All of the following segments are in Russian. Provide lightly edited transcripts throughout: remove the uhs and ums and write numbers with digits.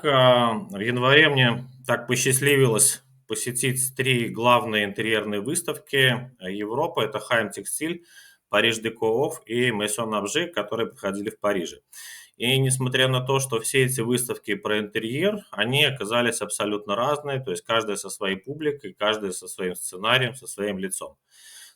В январе мне так посчастливилось посетить 3 главные интерьерные выставки Европы. Это Хайм Текстиль, Париж Деко Офф и Maison Objet, которые проходили в Париже. И несмотря на то, что все эти выставки про интерьер, они оказались абсолютно разные, то есть каждая со своей публикой, каждая со своим сценарием, со своим лицом.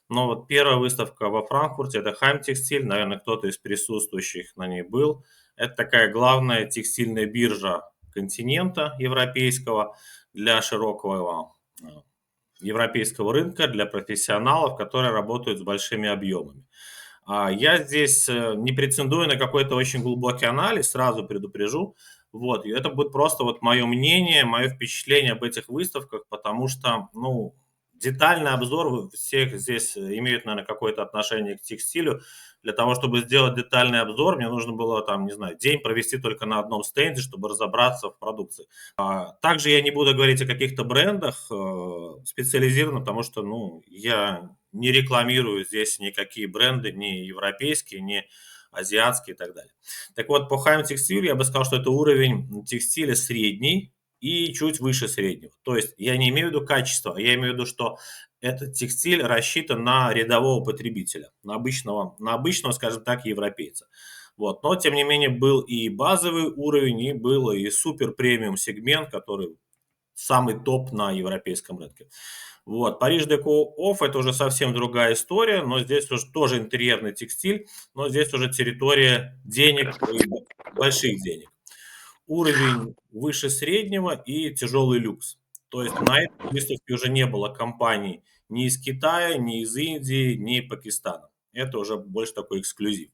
Но вот первая выставка во Франкфурте — это Хайм Текстиль, наверное, кто-то из присутствующих на ней был. Это такая главная текстильная биржа континента европейского для широкого европейского рынка, для профессионалов, которые работают с большими объемами. Я здесь не претендую на какой-то очень глубокий анализ, сразу предупрежу. Вот, и это будет просто вот мое мнение, мое впечатление об этих выставках, потому что, ну, детальный обзор всех здесь имеют, наверное, какое-то отношение к текстилю. Для того, чтобы сделать детальный обзор, мне нужно было там, не знаю, день провести только на одном стенде, чтобы разобраться в продукции. Также я не буду говорить о каких-то брендах специализированных, потому что, ну, я не рекламирую здесь никакие бренды, ни европейские, ни азиатские и так далее. Так вот, по Хайм Текстилю я бы сказал, что это уровень текстиля средний и чуть выше среднего. То есть я не имею в виду качество, я имею в виду, что этот текстиль рассчитан на рядового потребителя, на обычного, скажем так, европейца. Вот. Но, тем не менее, был и базовый уровень, и был и супер премиум сегмент, который самый топ на европейском рынке. Вот. Париж Деко Офф — это уже совсем другая история, но здесь уже тоже интерьерный текстиль, но здесь уже территория денег, и больших денег. Уровень выше среднего и тяжелый люкс. То есть на этой выставке уже не было компаний ни из Китая, ни из Индии, ни Пакистана. Это уже больше такой эксклюзив.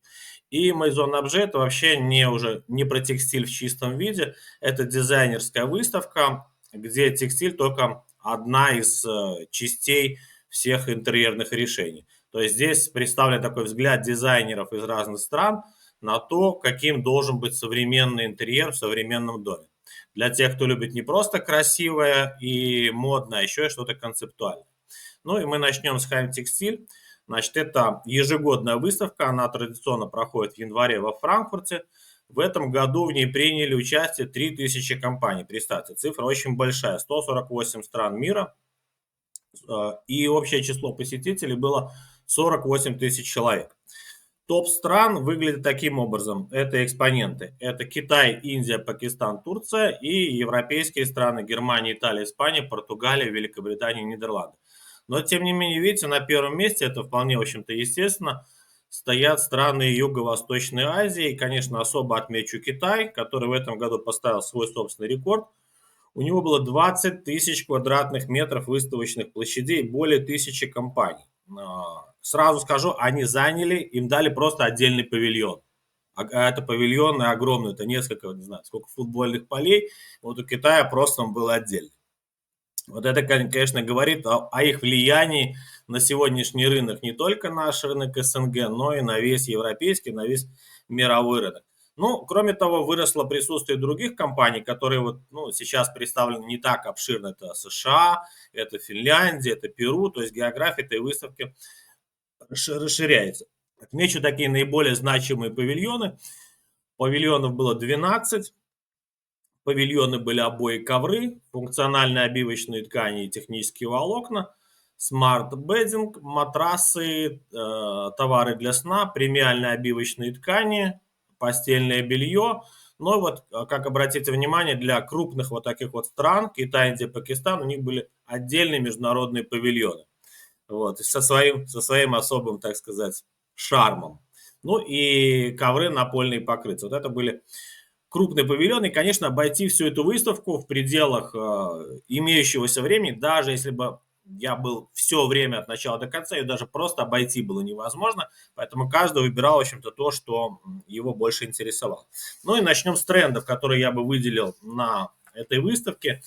И Maison Objet — это вообще уже не про текстиль в чистом виде, это дизайнерская выставка, где текстиль только одна из частей всех интерьерных решений. То есть здесь представлен такой взгляд дизайнеров из разных стран на то, каким должен быть современный интерьер в современном доме. Для тех, кто любит не просто красивое и модное, а еще и что-то концептуальное. Ну и мы начнем с Хайм Текстиль. Значит, это ежегодная выставка, она традиционно проходит в январе во Франкфурте. В этом году в ней приняли участие 3000 компаний. Представьте, цифра очень большая, 148 стран мира, и общее число посетителей было 48 тысяч человек. Топ стран выглядит таким образом. Это экспоненты. Это Китай, Индия, Пакистан, Турция и европейские страны: Германия, Италия, Испания, Португалия, Великобритания, Нидерланды. Но, тем не менее, видите, на первом месте, это вполне, в общем-то, естественно, стоят страны Юго-Восточной Азии. И, конечно, особо отмечу Китай, который в этом году поставил свой собственный рекорд. У него было 20 тысяч квадратных метров выставочных площадей, более 1000 компаний. Сразу скажу, они заняли, им дали просто отдельный павильон. Это павильон огромный, это несколько, не знаю, сколько футбольных полей. Вот у Китая просто он был отдельный. Вот это, конечно, говорит о их влиянии на сегодняшний рынок, не только наш рынок СНГ, но и на весь европейский, на весь мировой рынок. Ну, кроме того, выросло присутствие других компаний, которые вот, ну, сейчас представлены не так обширно. Это США, это Финляндия, это Перу, то есть география этой выставки расширяется. Отмечу такие наиболее значимые павильоны. Павильонов было 12. Павильоны были обои, ковры, функциональные обивочные ткани и технические волокна, смарт-беддинг, матрасы, товары для сна, премиальные обивочные ткани, постельное белье. Но вот, как обратите внимание, для крупных вот таких вот стран, Китай, Индия, Пакистан, у них были отдельные международные павильоны. Вот, со своим особым, так сказать, шармом. Ну и ковры напольные покрытия. Вот это были крупный павильон, и, конечно, обойти всю эту выставку в пределах имеющегося времени, даже если бы я был все время от начала до конца, ее даже просто обойти было невозможно, поэтому каждый выбирал, в общем-то, то, что его больше интересовало. Ну и начнем с трендов, которые я бы выделил на этой выставке.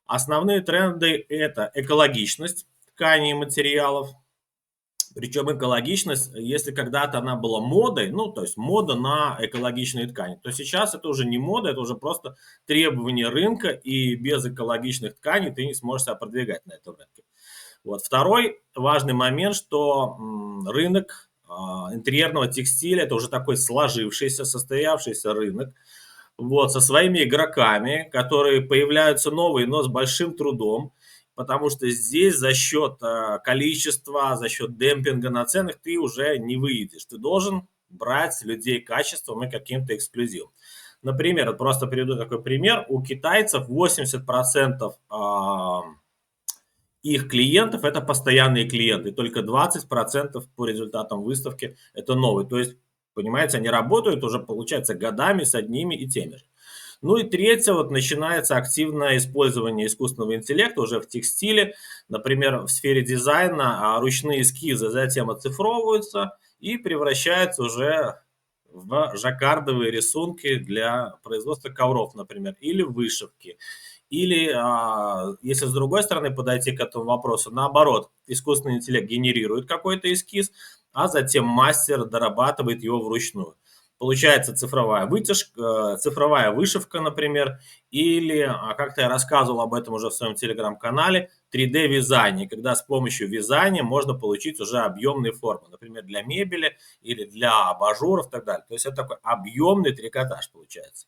Основные тренды — это экологичность тканей и материалов, причем экологичность, если когда-то она была модой, ну, то есть мода на экологичные ткани, то сейчас это уже не мода, это уже просто требование рынка, и без экологичных тканей ты не сможешь себя продвигать на этом рынке. Вот. Второй важный момент, что рынок интерьерного текстиля — это уже такой сложившийся, состоявшийся рынок. вот, со своими игроками, которые появляются новые, но с большим трудом, потому что здесь за счет количества, за счет демпинга на ценах ты уже не выйдешь. Ты должен брать людей качеством и каким-то эксклюзивом. Например, вот просто приведу такой пример. У китайцев 80% их клиентов это постоянные клиенты, только 20% по результатам выставки это новые. То есть, понимаете, они работают уже, получается, годами с одними и теми же. Ну и третье, вот начинается активное использование искусственного интеллекта уже в текстиле. Например, в сфере дизайна ручные эскизы затем оцифровываются и превращаются уже в жаккардовые рисунки для производства ковров, например, или вышивки. Или, если с другой стороны подойти к этому вопросу, наоборот, искусственный интеллект генерирует какой-то эскиз, а затем мастер дорабатывает его вручную. Получается цифровая вытяжка, цифровая вышивка, например, или, как-то я рассказывал об этом уже в своем телеграм-канале, 3D-вязание, когда с помощью вязания можно получить уже объемные формы, например, для мебели или для абажуров и так далее. То есть это такой объемный трикотаж получается.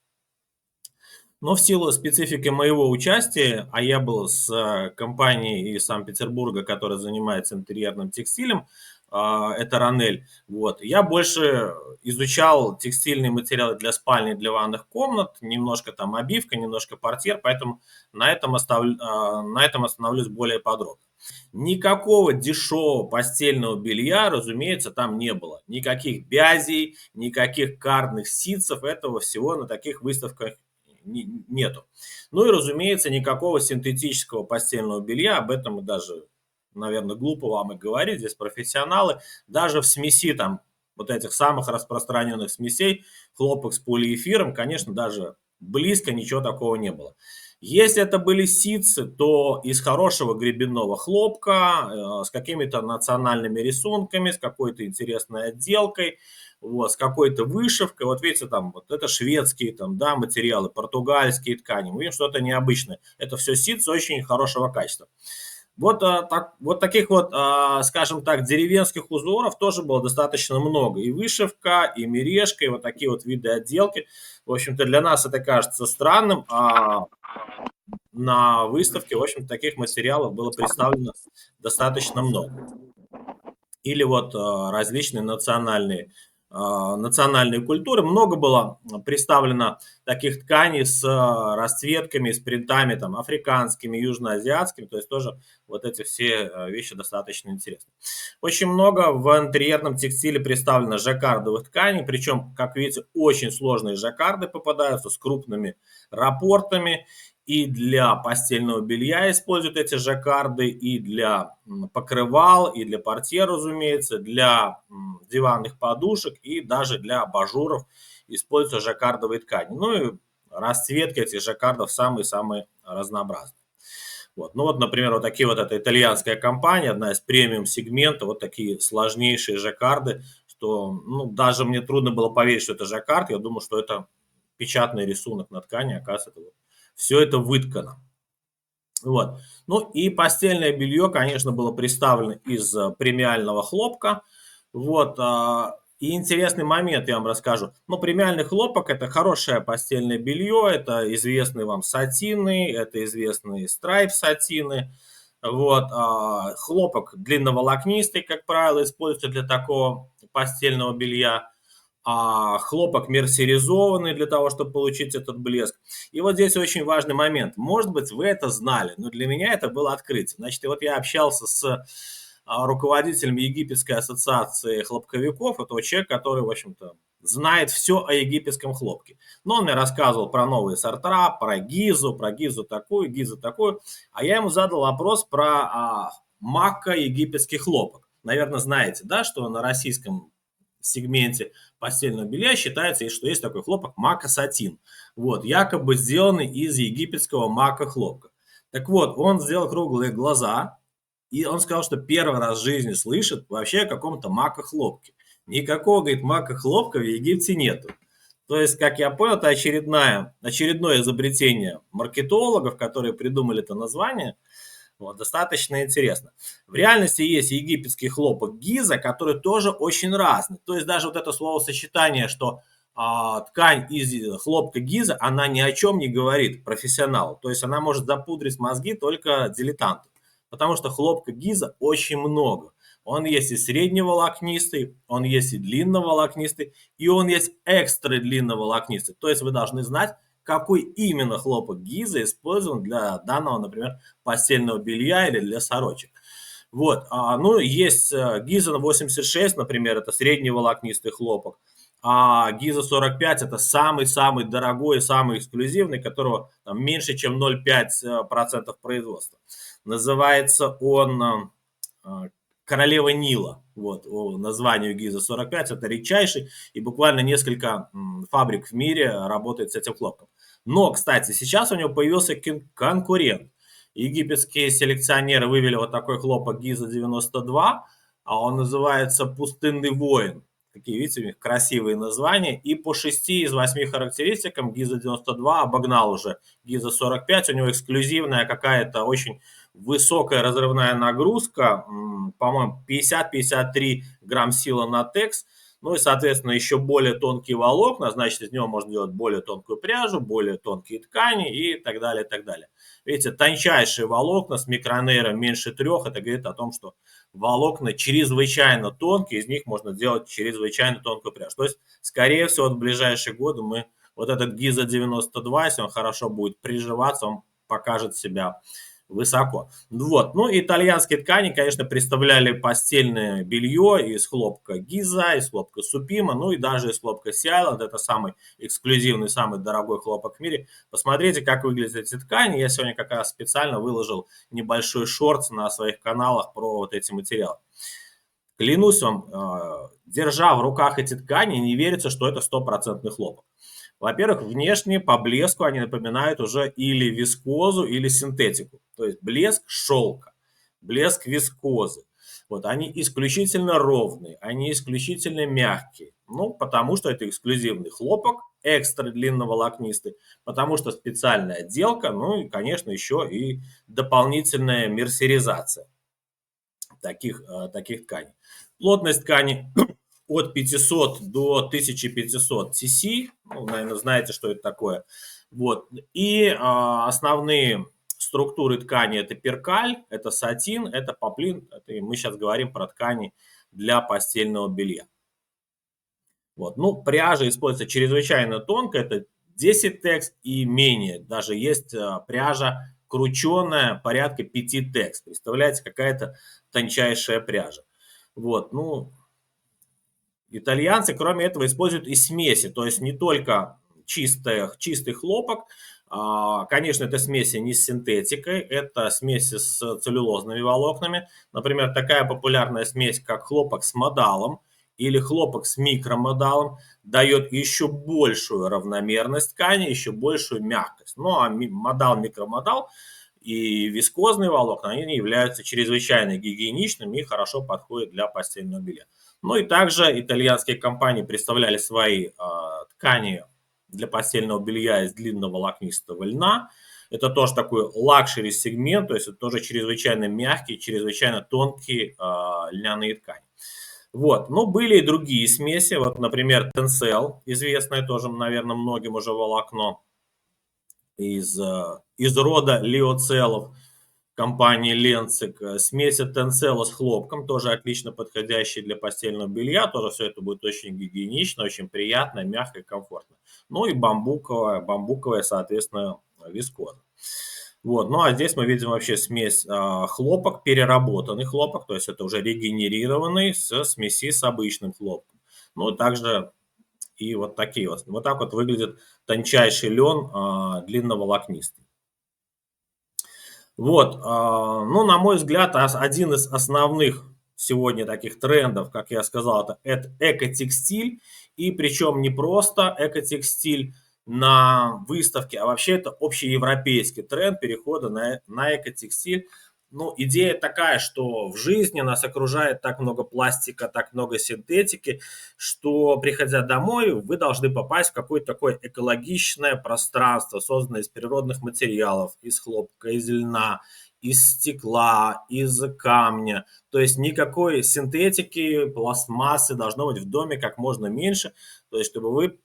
Но в силу специфики моего участия, а я был с компанией из Санкт-Петербурга, которая занимается интерьерным текстилем, это Ранель, вот, я больше изучал текстильные материалы для спальни, для ванных комнат, немножко там обивка, немножко портьер, поэтому на этом остановлюсь более подробно. Никакого дешевого постельного белья, разумеется, там не было. Никаких бязей, никаких кардных ситцев, этого всего на таких выставках нету. Ну и, разумеется, никакого синтетического постельного белья, об этом даже, наверное, глупо вам и говорить, здесь профессионалы. Даже в смеси там вот этих самых распространенных смесей, хлопок с полиэфиром, конечно, даже близко ничего такого не было. Если это были ситцы, то из хорошего гребенного хлопка, с какими-то национальными рисунками, с какой-то интересной отделкой, вот, с какой-то вышивкой. Вот видите, там вот это шведские там, да, материалы, португальские ткани. Мы видим что-то необычное. Это все ситцы очень хорошего качества. Вот, вот таких вот, скажем так, деревенских узоров тоже было достаточно много. И вышивка, и мережка, и вот такие вот виды отделки. В общем-то, для нас это кажется странным, на выставке, в общем, таких материалов было представлено достаточно много. Или вот различные национальные культуры. Много было представлено таких тканей с расцветками, с принтами там, африканскими, южноазиатскими. То есть тоже вот эти все вещи достаточно интересны. Очень много в интерьерном текстиле представлено жаккардовых тканей. Причем, как видите, очень сложные жаккарды попадаются с крупными раппортами. И для постельного белья используют эти жаккарды, и для покрывал, и для портьер, разумеется, для диванных подушек и даже для абажуров используются жаккардовые ткани. Ну и расцветки этих жаккардов самые-самые разнообразные. Вот. Ну вот, например, вот такие вот, это итальянская компания, одна из премиум сегмента, вот такие сложнейшие жаккарды, что ну, даже мне трудно было поверить, что это жаккард, я думал, что это печатный рисунок на ткани, оказывается, это все это выткано. Вот. Ну и постельное белье, конечно, было представлено из премиального хлопка. Вот. И интересный момент я вам расскажу. Ну, премиальный хлопок – это хорошее постельное белье, это известные вам сатины, это известные страйп-сатины. Вот. Хлопок длинноволокнистый, как правило, используется для такого постельного белья, хлопок мерсеризованный для того, чтобы получить этот блеск. И вот здесь очень важный момент. Может быть, вы это знали, но для меня это было открытие. Значит, и вот я общался с руководителем Египетской ассоциации хлопковиков. Это человек, который, в общем-то, знает все о египетском хлопке. Но он мне рассказывал про новые сорта, про гизу такую. А я ему задал вопрос про макка египетский хлопок. Наверное, знаете, да, что на российском сегменте постельного белья считается, что есть такой хлопок мака-сатин. Вот, якобы сделанный из египетского мака-хлопка. Так вот, он сделал круглые глаза, и он сказал, что первый раз в жизни слышит вообще о каком-то мака-хлопке. Никакого, говорит, мака-хлопка в Египте нету. То есть, как я понял, это очередное изобретение маркетологов, которые придумали это название. Вот, достаточно интересно. В реальности есть египетский хлопок Гиза, который тоже очень разный. То есть даже вот это словосочетание, что ткань из хлопка Гиза, она ни о чем не говорит профессионалу. То есть она может запудрить мозги только дилетанту. Потому что хлопка Гиза очень много. Он есть и средневолокнистый, он есть и длинноволокнистый, и он есть экстра длинноволокнистый. То есть вы должны знать, какой именно хлопок Гиза использован для данного, например, постельного белья или для сорочек. Вот, ну, есть Гиза 86, например, это средневолокнистый хлопок, а Гиза 45 это самый-самый дорогой, самый эксклюзивный, которого там меньше, чем 0,5% производства. Называется он Королева Нила. Вот, по названию Гиза 45, это редчайший, и буквально несколько фабрик в мире работает с этим хлопком. Но, кстати, сейчас у него появился конкурент. Египетские селекционеры вывели вот такой хлопок Гиза 92, а он называется «Пустынный воин». Такие, видите, у них красивые названия. И по 6 из 8 характеристикам Гиза 92 обогнал уже Гиза 45. У него эксклюзивная какая-то очень высокая разрывная нагрузка, по-моему, 50-53 грамм сила на текс. Ну и, соответственно, еще более тонкие волокна, значит, из него можно делать более тонкую пряжу, более тонкие ткани и так далее, и так далее. Видите, тончайшие волокна с микронейром меньше 3, это говорит о том, что волокна чрезвычайно тонкие, из них можно делать чрезвычайно тонкую пряжу. То есть, скорее всего, в ближайшие годы мы вот этот Гиза 92, если он хорошо будет приживаться, он покажет себя высоко. Вот. Ну, итальянские ткани, конечно, представляли постельное белье из хлопка Гиза, из хлопка Супима, ну и даже из хлопка Сиайланд. Это самый эксклюзивный, самый дорогой хлопок в мире. Посмотрите, как выглядят эти ткани. Я сегодня как раз специально выложил небольшой шорт на своих каналах про вот эти материалы. Клянусь вам, держа в руках эти ткани, не верится, что это стопроцентный хлопок. Во-первых, внешне по блеску они напоминают уже или вискозу, или синтетику. То есть блеск шелка, блеск вискозы. Вот они исключительно ровные, они исключительно мягкие. Ну, потому что это эксклюзивный хлопок, экстра длинноволокнистый, потому что специальная отделка, ну и, конечно, еще и дополнительная мерсеризация таких тканей. Плотность ткани от 500 до 1500 cc, ну, наверное, знаете, что это такое. Вот. И основные структуры ткани это перкаль, это сатин, это поплин. Мы сейчас говорим про ткани для постельного белья. Вот. Ну, пряжа используется чрезвычайно тонко, это 10 текс и менее. Даже есть пряжа крученая, порядка 5 текс. Представляете, какая-то тончайшая пряжа. Вот, ну, итальянцы, кроме этого, используют и смеси, то есть не только чистый хлопок. Конечно, это смеси не с синтетикой, это смеси с целлюлозными волокнами. Например, такая популярная смесь, как хлопок с модалом или хлопок с микромодалом, дает еще большую равномерность ткани, еще большую мягкость. Ну а модал, микромодал и вискозные волокна, они являются чрезвычайно гигиеничными и хорошо подходят для постельного белья. Ну и также итальянские компании представляли свои ткани для постельного белья из длинного волокнистого льна. Это тоже такой лакшери сегмент, то есть это тоже чрезвычайно мягкие, чрезвычайно тонкие льняные ткани. Вот, но были и другие смеси, вот, например, Tencel, известное тоже, наверное, многим уже волокно из рода лиоцеллов компании Ленцик. Смесь от Tencel с хлопком, тоже отлично подходящий для постельного белья. Тоже все это будет очень гигиенично, очень приятно, мягко и комфортно. Ну и бамбуковая, соответственно, вискоза. Вот. Ну а здесь мы видим вообще смесь хлопок, переработанный хлопок, то есть это уже регенерированный с смеси с обычным хлопком. Ну также и вот такие вот. Вот так вот выглядит тончайший лен длинноволокнистый. Вот, ну, на мой взгляд, один из основных сегодня таких трендов, как я сказал, это экотекстиль. И причем не просто экотекстиль на выставке, а вообще это общеевропейский тренд перехода на экотекстиль. Ну, идея такая, что в жизни нас окружает так много пластика, так много синтетики, что, приходя домой, вы должны попасть в какое-то такое экологичное пространство, созданное из природных материалов, из хлопка, из льна, из стекла, из камня. То есть никакой синтетики, пластмассы должно быть в доме как можно меньше, то есть чтобы вы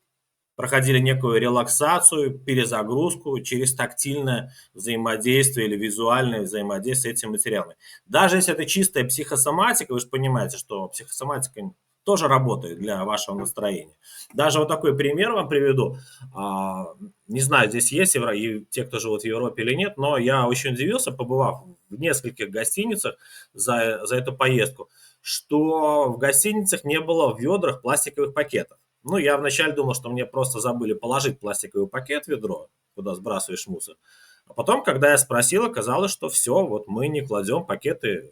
проходили некую релаксацию, перезагрузку через тактильное взаимодействие или визуальное взаимодействие с этими материалами. Даже если это чистая психосоматика, вы же понимаете, что психосоматика тоже работает для вашего настроения. Даже вот такой пример вам приведу. А, Не знаю, здесь есть и те, кто живут в Европе или нет, но я очень удивился, побывав в нескольких гостиницах за эту поездку, что в гостиницах не было в ведрах пластиковых пакетов. Ну, я вначале думал, что мне просто забыли положить пластиковый пакет в ведро, куда сбрасываешь мусор. А потом, когда я спросил, оказалось, что все, вот мы не кладем пакеты,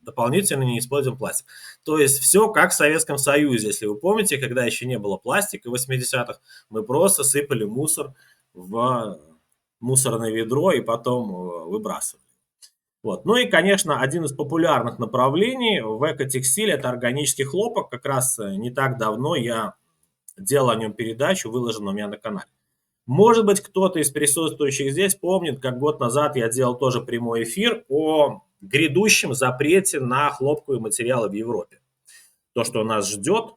дополнительно не используем пластик. То есть все как в Советском Союзе, если вы помните, когда еще не было пластика в 80-х, мы просто сыпали мусор в мусорное ведро и потом выбрасывали. Вот. Ну и, конечно, один из популярных направлений в экотекстиле – это органический хлопок. Как раз не так давно я делал о нем передачу, выложенную у меня на канале. Может быть, кто-то из присутствующих здесь помнит, как год назад я делал тоже прямой эфир о грядущем запрете на хлопковые материалы в Европе. То, что нас ждет,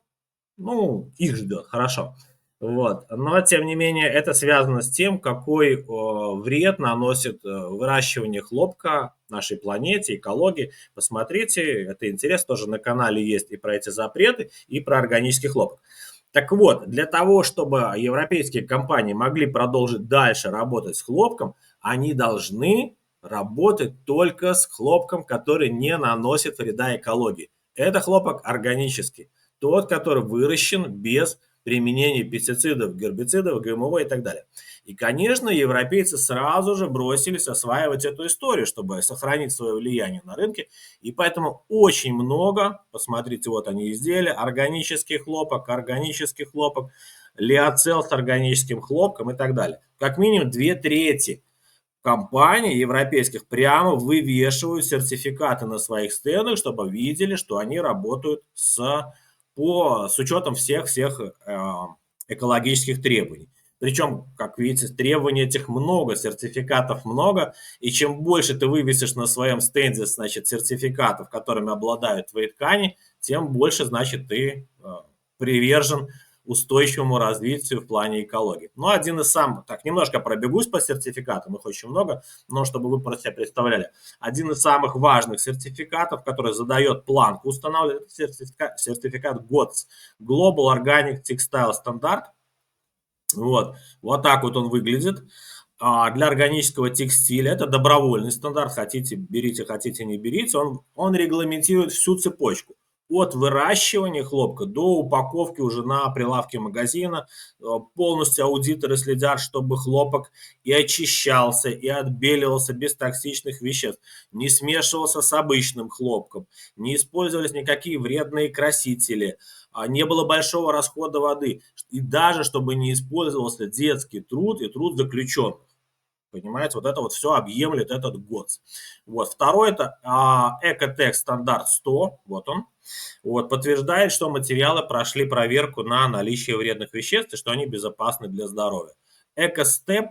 ну, их ждет, хорошо. Вот. Но, тем не менее, это связано с тем, какой вред наносит выращивание хлопка нашей планете, экологии. Посмотрите, это интересно, тоже на канале есть и про эти запреты, и про органический хлопок. Так вот, для того, чтобы европейские компании могли продолжить дальше работать с хлопком, они должны работать только с хлопком, который не наносит вреда экологии. Это хлопок органический, тот, который выращен без применения пестицидов, гербицидов, ГМО и так далее. И, конечно, европейцы сразу же бросились осваивать эту историю, чтобы сохранить свое влияние на рынке. И поэтому очень много, посмотрите, вот они изделия, органический хлопок, лиоцел с органическим хлопком и так далее. Как минимум 2/3 компаний европейских прямо вывешивают сертификаты на своих стендах, чтобы видели, что они работают с учетом всех экологических требований. Причем, как видите, требований этих много, сертификатов много, и чем больше ты вывесишь на своем стенде, значит, сертификатов, которыми обладают твои ткани, тем больше, значит, ты привержен устойчивому развитию в плане экологии. Ну, один из самых, так, немножко пробегусь по сертификатам, их очень много, но чтобы вы про себя представляли. Один из самых важных сертификатов, который задает планку, устанавливает сертификат GOTS, Global Organic Textile Standard. Вот так вот он выглядит. Для органического текстиля это добровольный стандарт, хотите берите, хотите не берите. Он регламентирует всю цепочку. От выращивания хлопка до упаковки уже на прилавке магазина. Полностью аудиторы следят, чтобы хлопок и очищался, и отбеливался без токсичных веществ, не смешивался с обычным хлопком, не использовались никакие вредные красители, не было большого расхода воды, и даже чтобы не использовался детский труд и труд заключенных. Понимаете, вот это вот все объемлет этот ГОТС. Вот. Второй это Экотекст стандарт 100, вот он. Вот, подтверждает, что материалы прошли проверку на наличие вредных веществ и что они безопасны для здоровья. Экостеп,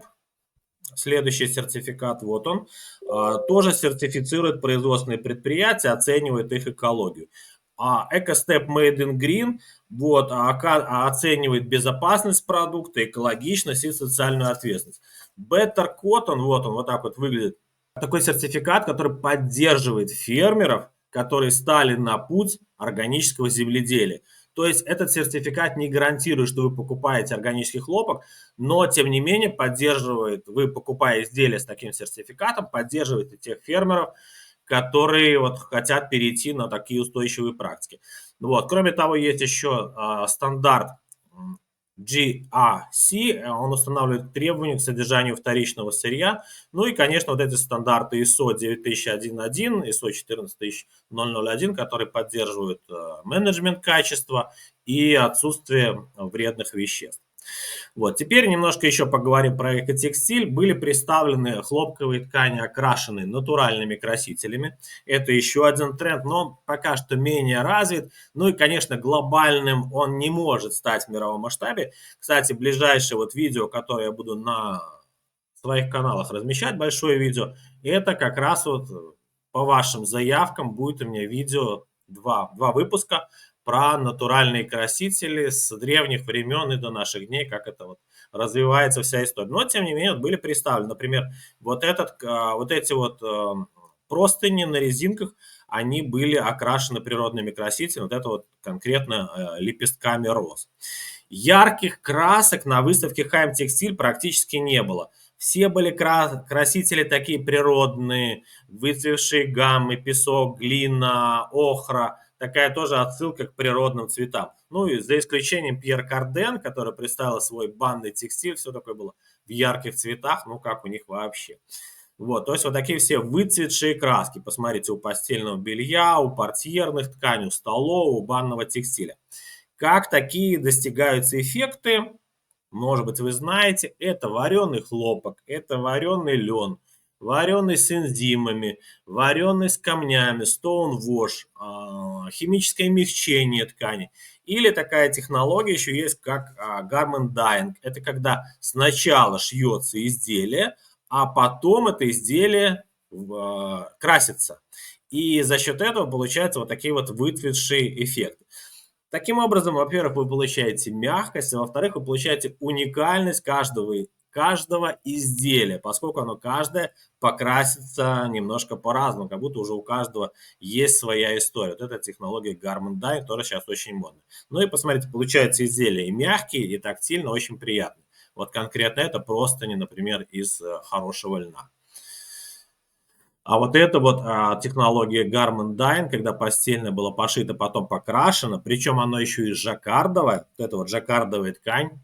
следующий сертификат, вот он, тоже сертифицирует производственные предприятия, оценивает их экологию. Экостеп Made in Green вот, оценивает безопасность продукта, экологичность и социальную ответственность. Better Cotton, вот он, вот так вот выглядит. Такой сертификат, который поддерживает фермеров, которые стали на путь органического земледелия. То есть этот сертификат не гарантирует, что вы покупаете органический хлопок, но тем не менее поддерживает, вы покупая изделия с таким сертификатом, поддерживаете тех фермеров, которые вот хотят перейти на такие устойчивые практики. Вот. Кроме того, есть еще стандарт GRC, он устанавливает требования к содержанию вторичного сырья. Ну и, конечно, вот эти стандарты ISO 9001, ISO 14001, которые поддерживают менеджмент качества и отсутствие вредных веществ. Вот. Теперь немножко еще поговорим про экотекстиль. Были представлены хлопковые ткани, окрашенные натуральными красителями. Это еще один тренд, но пока что менее развит. Ну и, конечно, глобальным он не может стать в мировом масштабе. Кстати, ближайшее вот видео, которое я буду на своих каналах размещать, большое видео, это как раз вот по вашим заявкам будет у меня видео, два выпуска про натуральные красители с древних времен и до наших дней, как это вот развивается вся история. Но, тем не менее, вот были представлены, например, вот эти вот простыни на резинках, они были окрашены природными красителями, вот это вот конкретно лепестками роз. Ярких красок на выставке Хайм Текстиль практически не было. Все были красители такие природные, выцветшие гаммы, песок, глина, охра. Такая тоже отсылка к природным цветам. Ну и за исключением Пьер Карден, который представил свой банный текстиль, все такое было в ярких цветах, ну как у них вообще. Вот, то есть вот такие все выцветшие краски. Посмотрите, у постельного белья, у портьерных тканей, у столов, у банного текстиля. Как такие достигаются эффекты? Может быть, вы знаете, это вареный хлопок, это вареный лен, вареный с энзимами, вареный с камнями, стоунвош, химическое мягчение ткани. Или такая технология еще есть, как garment dyeing. Это когда сначала шьется изделие, а потом это изделие красится. И за счет этого получаются вот такие вот выцветшие эффекты. Таким образом, во-первых, вы получаете мягкость, а во-вторых, вы получаете уникальность каждого изделия, поскольку оно каждое покрасится немножко по-разному, как будто уже у каждого есть своя история. Вот эта технология Garment Dye тоже сейчас очень модна. Ну и посмотрите, получаются изделия и мягкие, и тактильно очень приятные. Вот конкретно это простыни, например, из хорошего льна. А вот эта вот технология Garment Dyeing, когда постельное было пошито, потом покрашено, причем оно еще и жаккардовое, вот это вот жаккардовая ткань,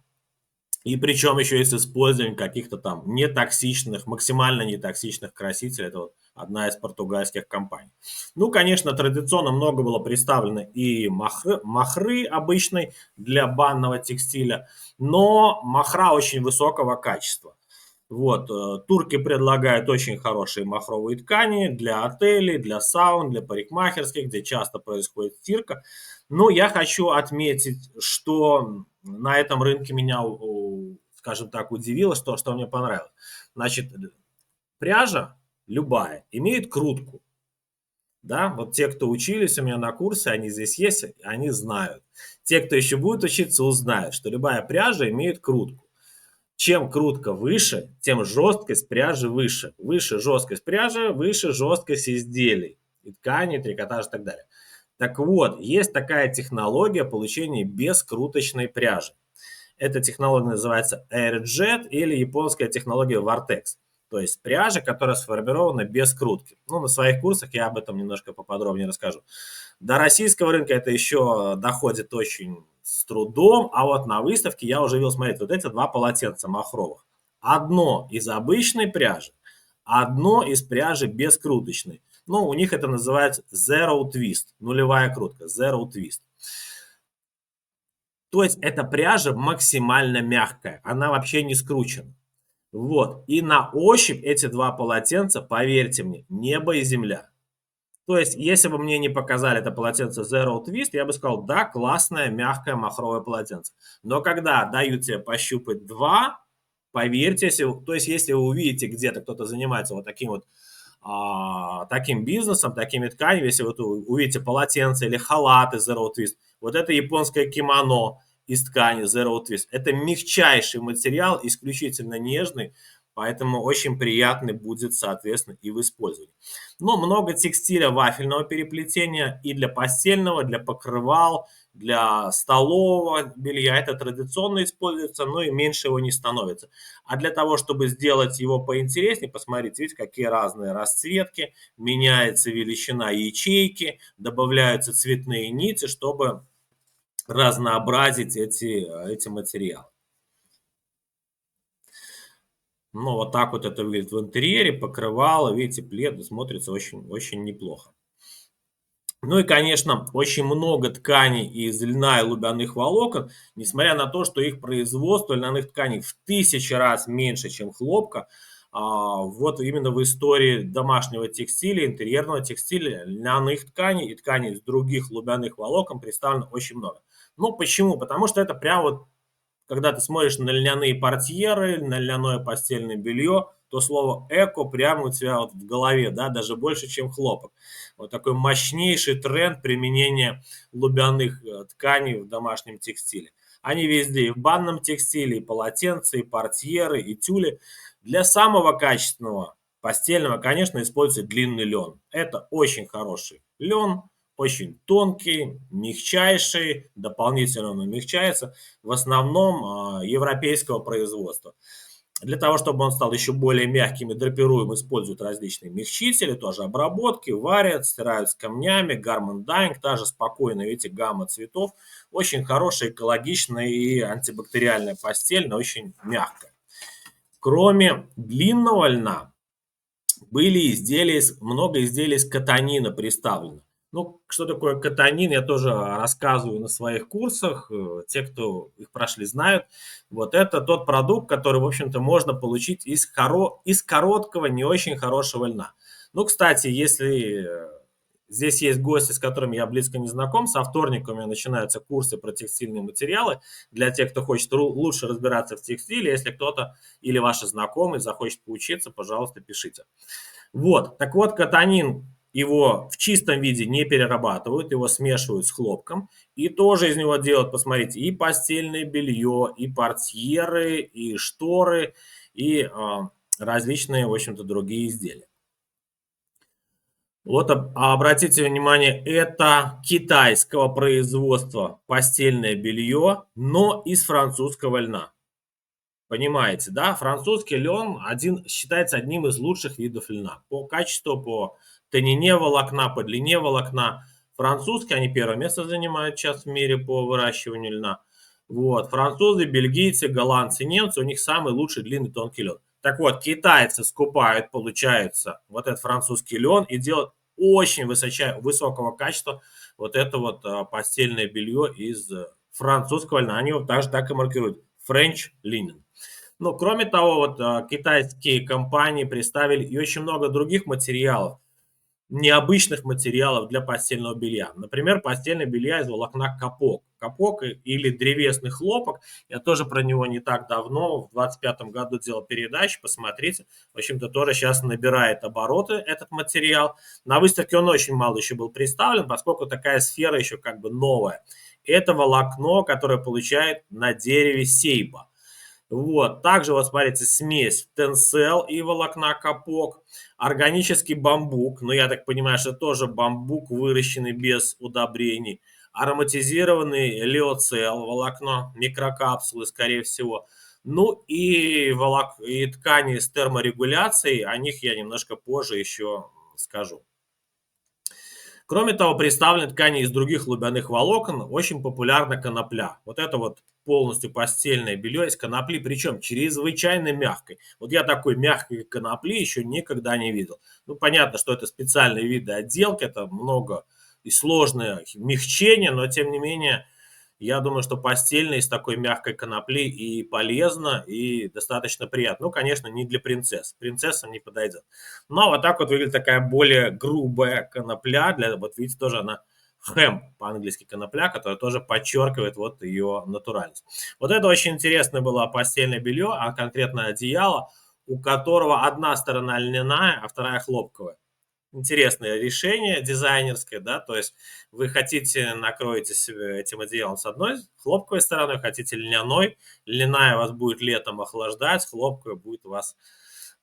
и причем еще и с использованием каких-то там нетоксичных, максимально нетоксичных красителей. Это вот одна из португальских компаний. Ну, конечно, традиционно много было представлено и махры обычной для банного текстиля, но махра очень высокого качества. Вот, турки предлагают очень хорошие махровые ткани для отелей, для саун, для парикмахерских, где часто происходит стирка. Но я хочу отметить, что на этом рынке меня, скажем так, удивило, что мне понравилось. Значит, пряжа любая имеет крутку. Да, вот те, кто учились у меня на курсе, они здесь есть, они знают. Те, кто еще будет учиться, узнают, что любая пряжа имеет крутку. Чем крутка выше, тем жесткость пряжи выше. Выше жесткость пряжи, выше жесткость изделий. И ткани, трикотаж и так далее. Так вот, есть такая технология получения бескруточной пряжи. Эта технология называется AirJet или японская технология Vortex. То есть пряжа, которая сформирована без крутки. Ну, на своих курсах я об этом немножко поподробнее расскажу. До российского рынка это еще доходит очень с трудом, а вот на выставке я уже видел, смотрите, вот эти два полотенца махровых. Одно из обычной пряжи, одно из пряжи бескруточной. Ну, у них это называется Zero Twist, нулевая крутка, Zero Twist. То есть эта пряжа максимально мягкая, она вообще не скручена. Вот, и на ощупь эти два полотенца, поверьте мне, небо и земля. То есть, если бы мне не показали это полотенце Zero Twist, я бы сказал, да, классное, мягкое, махровое полотенце. Но когда дают тебе пощупать два, поверьте, то есть, если вы увидите где-то, кто-то занимается вот таким вот таким бизнесом, такими тканями, если вот увидите полотенце или халаты Zero Twist, вот это японское кимоно из ткани Zero Twist, это мягчайший материал, исключительно нежный, поэтому очень приятный будет, соответственно, и в использовании. Но много текстиля вафельного переплетения и для постельного, для покрывал, для столового белья. Это традиционно используется, но и меньше его не становится. А для того, чтобы сделать его поинтереснее, посмотрите, видите, какие разные расцветки, меняется величина ячейки, добавляются цветные нити, чтобы разнообразить эти материалы. Ну, вот так вот это выглядит в интерьере, покрывало, видите, плед смотрится очень, очень неплохо. Ну и, конечно, очень много тканей из льна и лубяных волокон, несмотря на то, что их производство льняных тканей в 1000 раз меньше, чем хлопка, вот именно в истории домашнего текстиля, интерьерного текстиля, льняных тканей и тканей из других лубяных волокон представлено очень много. Ну, почему? Потому что это прям вот когда ты смотришь на льняные портьеры, на льняное постельное белье, то слово «эко» прямо у тебя вот в голове, да, даже больше, чем хлопок. Вот такой мощнейший тренд применения лубяных тканей в домашнем текстиле. Они везде, и в банном текстиле, и полотенца, и портьеры, и тюли. Для самого качественного постельного, конечно, используется длинный лен. Это очень хороший лен, очень тонкий, мягчайший, дополнительно он умягчается, в основном европейского производства. Для того, чтобы он стал еще более мягким и драпируем, используют различные мягчители, тоже обработки, варят, стирают с камнями, гармон дайинг, та же спокойная, видите, гамма цветов. Очень хорошая, экологичная и антибактериальная постель, но очень мягкая. Кроме длинного льна, были изделия, много изделий из катанина представлено. Ну, что такое катанин, я тоже рассказываю на своих курсах. Те, кто их прошли, знают. Вот это тот продукт, который, в общем-то, можно получить из короткого, не очень хорошего льна. Ну, кстати, если здесь есть гости, с которыми я близко не знаком, со вторника у меня начинаются курсы про текстильные материалы для тех, кто хочет лучше разбираться в текстиле. Если кто-то или ваши знакомые захочет поучиться, пожалуйста, пишите. Вот, так вот, катанин, его в чистом виде не перерабатывают, его смешивают с хлопком, и тоже из него делают, посмотрите, и постельное белье, и портьеры, и шторы, и различные, в общем-то, другие изделия. Вот обратите внимание, это китайского производства постельное белье, но из французского льна. Понимаете, да? Французский лен считается одним из лучших видов льна. По качеству, по тонине волокна, по длине волокна. Французский, они первое место занимают сейчас в мире по выращиванию льна. Вот. Французы, бельгийцы, голландцы, немцы, у них самый лучший длинный тонкий лен. Так вот, китайцы скупают, получается, вот этот французский лен и делают очень высокого качества вот это вот постельное белье из французского льна. Они его даже так и маркируют. French linen. Ну, кроме того, вот китайские компании представили и очень много других материалов, необычных материалов для постельного белья. Например, постельное белье из волокна капок. Капок или древесный хлопок. Я тоже про него не так давно, в 25 году делал передачу, посмотрите. В общем-то, тоже сейчас набирает обороты этот материал. На выставке он очень мало еще был представлен, поскольку такая сфера еще как бы новая. Это волокно, которое получает на дереве сейба. Вот. Также, вот смотрите, смесь тенсел и волокна капок, органический бамбук, но я так понимаю, что тоже бамбук, выращенный без удобрений, ароматизированный леоцел, волокно, микрокапсулы, скорее всего. Ну и ткани с терморегуляцией, о них я немножко позже еще скажу. Кроме того, представлены ткани из других лубяных волокон, очень популярна конопля. Вот это вот полностью постельное белье из конопли, причем чрезвычайно мягкой. Вот я такой мягкой конопли еще никогда не видел. Ну, понятно, что это специальные виды отделки, это много и сложное мягчение, но тем не менее я думаю, что постельное из такой мягкой конопли и полезно, и достаточно приятно. Ну, конечно, не для принцесс. Принцессам не подойдет. Но вот так вот выглядит такая более грубая конопля. Вот видите, тоже она hemp по-английски конопля, которая тоже подчеркивает вот ее натуральность. Вот это очень интересное было постельное белье, а конкретно одеяло, у которого одна сторона льняная, а вторая хлопковая. Интересное решение дизайнерское, да, то есть вы хотите, накроете себе этим одеялом с одной хлопковой стороной, хотите льняной, льняная вас будет летом охлаждать, хлопковая будет вас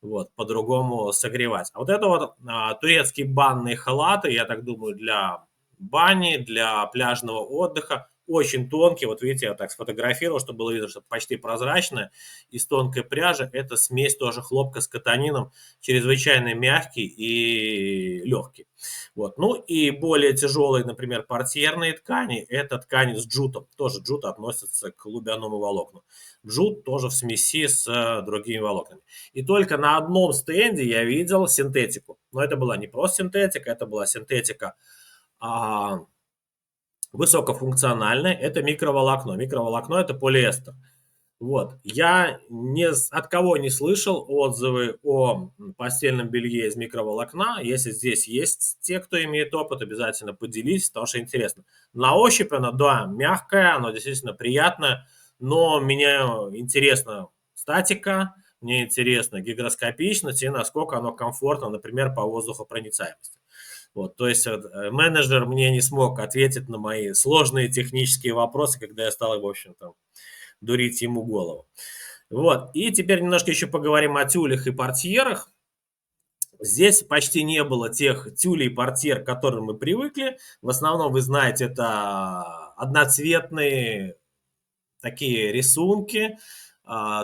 вот по-другому согревать. А вот это вот турецкие банные халаты, я так думаю, для бани, для пляжного отдыха, очень тонкие, вот видите, я так сфотографировал, чтобы было видно, что почти прозрачная, из тонкой пряжи, это смесь тоже хлопка с катанином, чрезвычайно мягкий и легкий. Вот. Ну и более тяжелые, например, портьерные ткани, это ткани с джутом, тоже джут относится к лубяному волокну. Джут тоже в смеси с другими волокнами. И только на одном стенде я видел синтетику, но это была не просто синтетика, это была синтетика а, высокофункциональное – это микроволокно. Микроволокно – это полиэстер. Вот. Я от кого не слышал отзывы о постельном белье из микроволокна. Если здесь есть те, кто имеет опыт, обязательно поделитесь, потому что интересно. На ощупь оно, да, мягкое, оно действительно приятное, но мне интересна статика, мне интересна гигроскопичность и насколько оно комфортно, например, по воздухопроницаемости. Вот, то есть вот, менеджер мне не смог ответить на мои сложные технические вопросы, когда я стал, в общем-то, дурить ему голову. Вот, и теперь немножко еще поговорим о тюлях и портьерах. Здесь почти не было тех тюлей и портьер, к которым мы привыкли. В основном, вы знаете, это одноцветные такие рисунки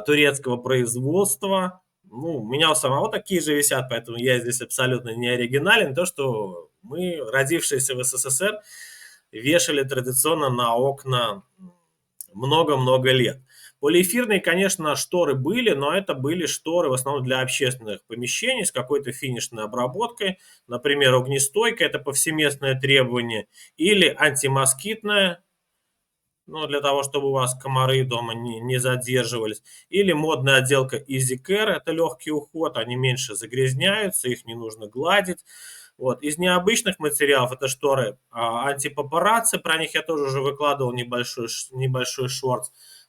турецкого производства. Ну, у меня у самого такие же висят, поэтому я здесь абсолютно не оригинален. То, что мы, родившиеся в СССР, вешали традиционно на окна много-много лет. Полиэфирные, конечно, шторы были, но это были шторы в основном для общественных помещений с какой-то финишной обработкой. Например, огнестойкая – это повсеместное требование, или антимоскитная, ну, для того, чтобы у вас комары дома не задерживались. Или модная отделка Easy Care – это легкий уход, они меньше загрязняются, их не нужно гладить. Вот. Из необычных материалов это шторы антипапарацци, про них я тоже уже выкладывал небольшой шорт,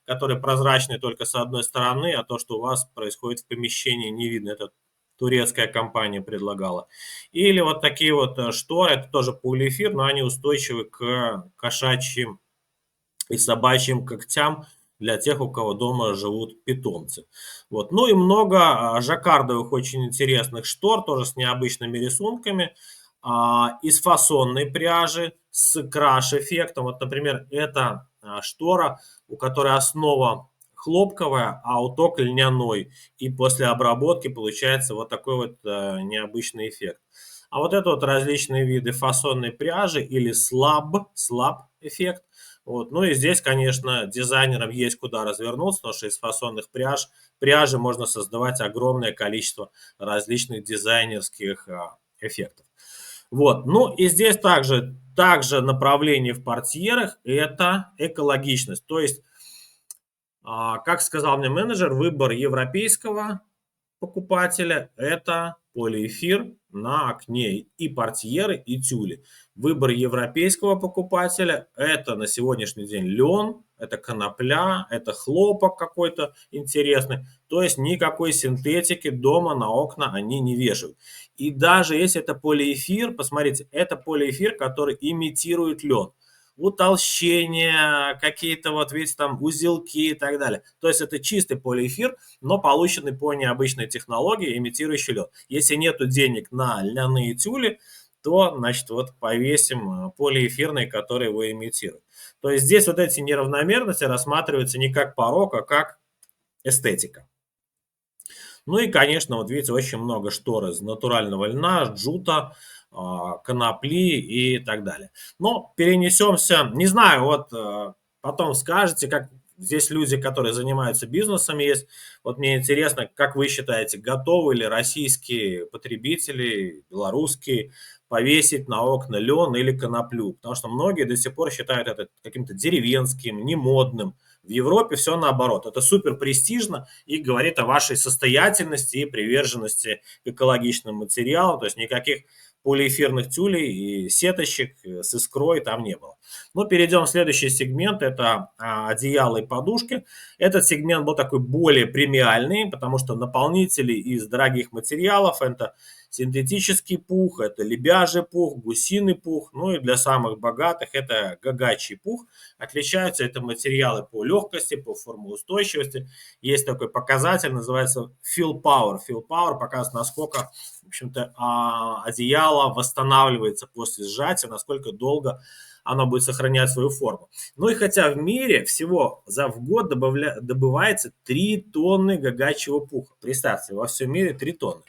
который прозрачный только с одной стороны, а то, что у вас происходит в помещении, не видно. Это турецкая компания предлагала. Или вот такие вот шторы, это тоже полиэфир, но они устойчивы к кошачьим и собачьим когтям для тех, у кого дома живут питомцы. Вот. Ну и много жаккардовых очень интересных штор, тоже с необычными рисунками, из фасонной пряжи с краш-эффектом. Вот, например, это штора, у которой основа хлопковая, а уток льняной. И после обработки получается вот такой вот необычный эффект. А вот это вот различные виды фасонной пряжи или слаб эффект. Вот. Ну и здесь, конечно, дизайнерам есть куда развернуться, потому что из фасонных пряжи можно создавать огромное количество различных дизайнерских эффектов. Вот. Ну и здесь также направление в портьерах – это экологичность. То есть, как сказал мне менеджер, выбор европейского покупателя – это полиэфир на окне и портьеры, и тюли. Выбор европейского покупателя – это на сегодняшний день лен, это конопля, это хлопок какой-то интересный. То есть никакой синтетики дома на окна они не вешают. И даже если это полиэфир, посмотрите, это полиэфир, который имитирует лен, утолщения, какие-то вот, видите, там узелки и так далее. То есть это чистый полиэфир, но полученный по необычной технологии, имитирующий лед. Если нету денег на льняные тюли, то, значит, вот повесим полиэфирные, которые его имитируют. То есть здесь вот эти неравномерности рассматриваются не как порок, а как эстетика. Ну и, конечно, вот видите, очень много штор из натурального льна, джута, конопли и так далее. Но перенесемся, не знаю, вот потом скажете, как здесь люди, которые занимаются бизнесом, есть. Вот мне интересно, как вы считаете, готовы ли российские потребители, белорусские, повесить на окна лен или коноплю? Потому что многие до сих пор считают это каким-то деревенским, немодным. В Европе все наоборот. Это супер престижно и говорит о вашей состоятельности и приверженности к экологичным материалам. То есть никаких полиэфирных тюлей и сеточек с искрой там не было. Ну, перейдем в следующий сегмент. Это одеяло и подушки. Этот сегмент был такой более премиальный, потому что наполнители из дорогих материалов – это синтетический пух, это лебяжий пух, гусиный пух, ну и для самых богатых это гагачий пух. Отличаются это материалы по легкости, по формоустойчивости. Есть такой показатель, называется Fill Power. Fill Power показывает, насколько, в общем-то, одеяло восстанавливается после сжатия, насколько долго оно будет сохранять свою форму. Ну и хотя в мире всего в год добывается 3 тонны гагачьего пуха. Представьте, во всем мире 3 тонны.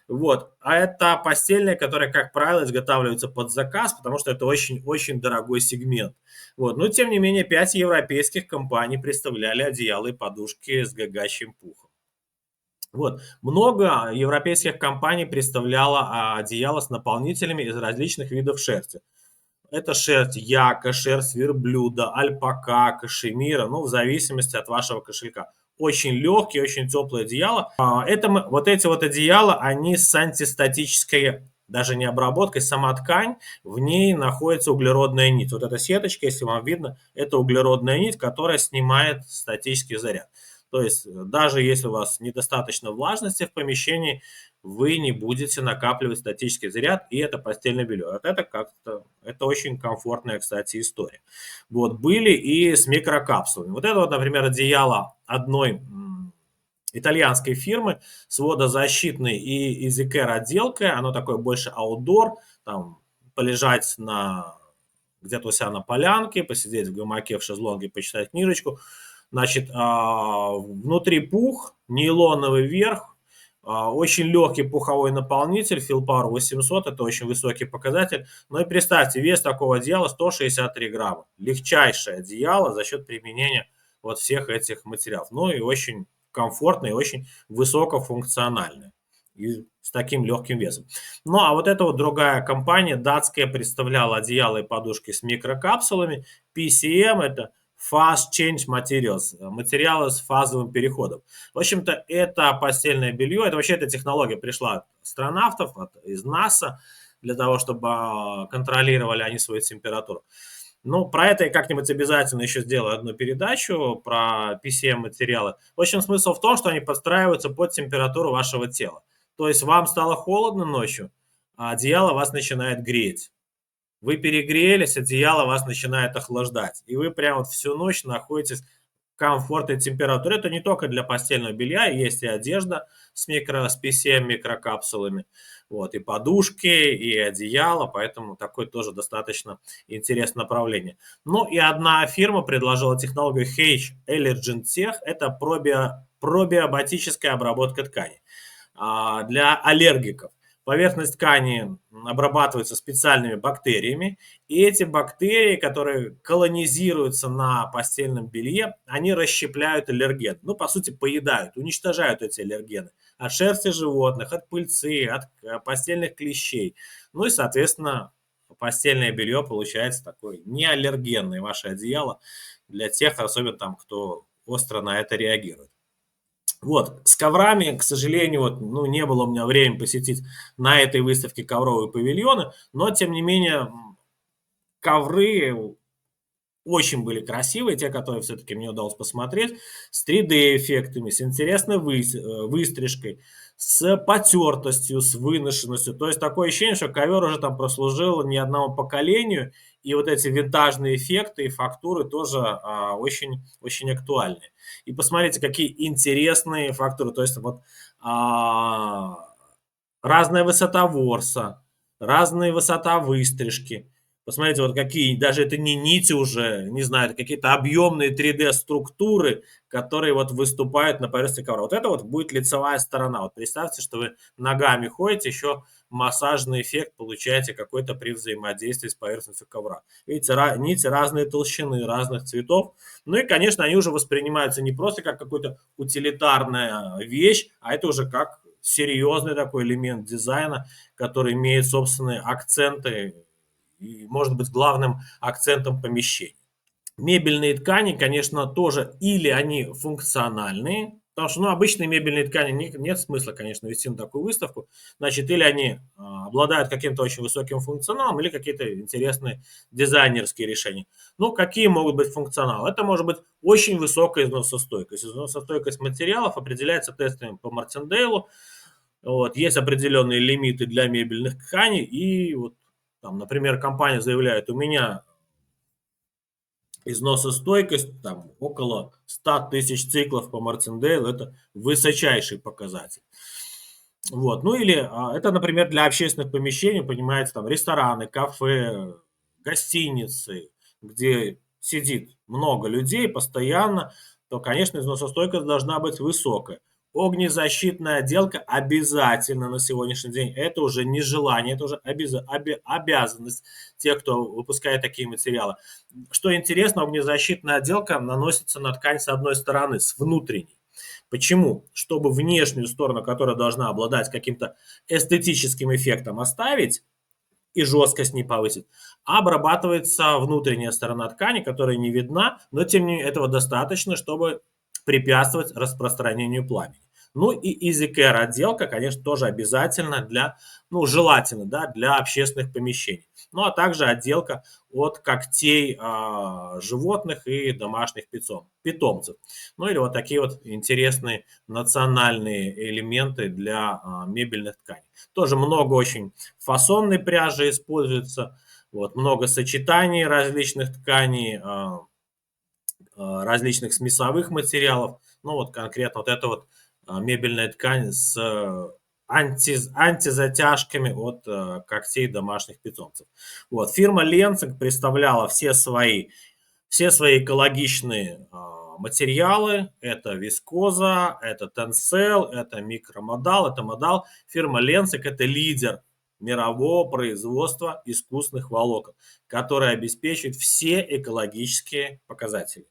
Вот. А это постельная, которая, как правило, изготавливается под заказ, потому что это очень-очень дорогой сегмент. Вот. Но, тем не менее, 5 европейских компаний представляли одеяла и подушки с гагачьим пухом. Вот. Много европейских компаний представляло одеяло с наполнителями из различных видов шерсти. Это шерсть яка, шерсть верблюда, альпака, кашемира, ну, в зависимости от вашего кошелька. Очень легкие, очень теплые одеяла. Вот эти вот одеяла, они с антистатической даже не обработка, сама ткань, в ней находится углеродная нить. Вот эта сеточка, если вам видно, это углеродная нить, которая снимает статический заряд. То есть даже если у вас недостаточно влажности в помещении, вы не будете накапливать статический заряд, и это постельное белье. Вот это как-то, это очень комфортная, кстати, история. Вот, были и с микрокапсулами. Вот это вот, например, одеяло одной итальянской фирмы с водозащитной и EasyCare отделкой. Оно такое больше аутдор, там полежать где-то у себя на полянке, посидеть в гамаке, в шезлонге, почитать книжечку. Значит, внутри пух, нейлоновый верх, очень легкий пуховой наполнитель, Fillpower 800, это очень высокий показатель. Ну и представьте, вес такого одеяла 163 грамма. Легчайшее одеяло за счет применения вот всех этих материалов. Ну и очень комфортное, и очень высокофункциональное. И с таким легким весом. Ну а вот эта вот другая компания, датская, представляла одеяло и подушки с микрокапсулами. PCM – это Fast Change Materials, материалы с фазовым переходом. В общем-то, это постельное белье, это вообще эта технология пришла от астронавтов, из НАСА, для того, чтобы контролировали они свою температуру. Ну, про это я как-нибудь обязательно еще сделаю одну передачу, про PCM-материалы. В общем, смысл в том, что они подстраиваются под температуру вашего тела. То есть вам стало холодно ночью, а одеяло вас начинает греть. Вы перегрелись, одеяло вас начинает охлаждать. И вы прям вот всю ночь находитесь в комфортной температуре. Это не только для постельного белья, есть и одежда с PCM микрокапсулами, вот, и подушки, и одеяло, поэтому такое тоже достаточно интересное направление. Ну и одна фирма предложила технологию H Allergen Tech, это пробиоботическая обработка ткани для аллергиков. Поверхность ткани обрабатывается специальными бактериями, и эти бактерии, которые колонизируются на постельном белье, они расщепляют аллерген. Ну, по сути, поедают, уничтожают эти аллергены. От шерсти животных, от пыльцы, от постельных клещей. Ну и, соответственно, постельное белье получается такое неаллергенное, ваше одеяло, для тех, особенно там, кто остро на это реагирует. Вот, с коврами, к сожалению, вот, ну, не было у меня времени посетить на этой выставке ковровые павильоны, но, тем не менее, ковры очень были красивые, те, которые все-таки мне удалось посмотреть, с 3D-эффектами, с интересной выстрижкой, с потертостью, с выношенностью. То есть такое ощущение, что ковер уже там прослужил не одному поколению, и вот эти винтажные эффекты и фактуры тоже очень, очень актуальны. И посмотрите, какие интересные фактуры. То есть вот разная высота ворса, разная высота выстрижки. Посмотрите, вот какие, даже это не нити уже, не знаю, это какие-то объемные 3D-структуры, которые вот выступают на поверхности ковра. Вот это вот будет лицевая сторона. Вот представьте, что вы ногами ходите, еще массажный эффект получаете какой-то при взаимодействии с поверхностью ковра. Видите, нити разной толщины, разных цветов. Ну и, конечно, они уже воспринимаются не просто как какая-то утилитарная вещь, а это уже как серьезный такой элемент дизайна, который имеет собственные акценты и может быть главным акцентом помещения. Мебельные ткани, конечно, тоже или они функциональные, потому что, ну, обычные мебельные ткани нет смысла, конечно, вести на такую выставку. Значит, или они обладают каким-то очень высоким функционалом, или какие-то интересные дизайнерские решения. Ну, какие могут быть функционалы? Это может быть очень высокая износостойкость. Износостойкость материалов определяется тестами по Мартиндейлу. Вот, есть определенные лимиты для мебельных тканей, и вот там, например, компания заявляет, у меня износостойкость там около 100 тысяч циклов по Мартиндейлу, это высочайший показатель. Вот. Ну или это, например, для общественных помещений, понимаете, там рестораны, кафе, гостиницы, где сидит много людей постоянно, то, конечно, износостойкость должна быть высокая. Огнезащитная отделка обязательно на сегодняшний день. Это уже не желание, это уже обязанность тех, кто выпускает такие материалы. Что интересно, огнезащитная отделка наносится на ткань с одной стороны, с внутренней. Почему? Чтобы внешнюю сторону, которая должна обладать каким-то эстетическим эффектом, оставить и жесткость не повысить, а обрабатывается внутренняя сторона ткани, которая не видна, но тем не менее этого достаточно, чтобы препятствовать распространению пламени. Ну и Easy Care отделка, конечно, тоже обязательно для, ну, желательно, да, для общественных помещений. Ну, а также отделка от когтей животных и домашних питомцев. Ну или вот такие вот интересные национальные элементы для мебельных тканей. Тоже много очень фасонной пряжи используется, вот, много сочетаний различных тканей, различных смесовых материалов. Ну вот конкретно вот эта вот мебельная ткань с антизатяжками от когтей домашних питомцев. Вот. Фирма Ленцинг представляла все свои экологичные материалы. Это вискоза, это тенсел, это микромодал, это модал. Фирма Ленцинг– это лидер мирового производства искусственных волокон, который обеспечивает все экологические показатели.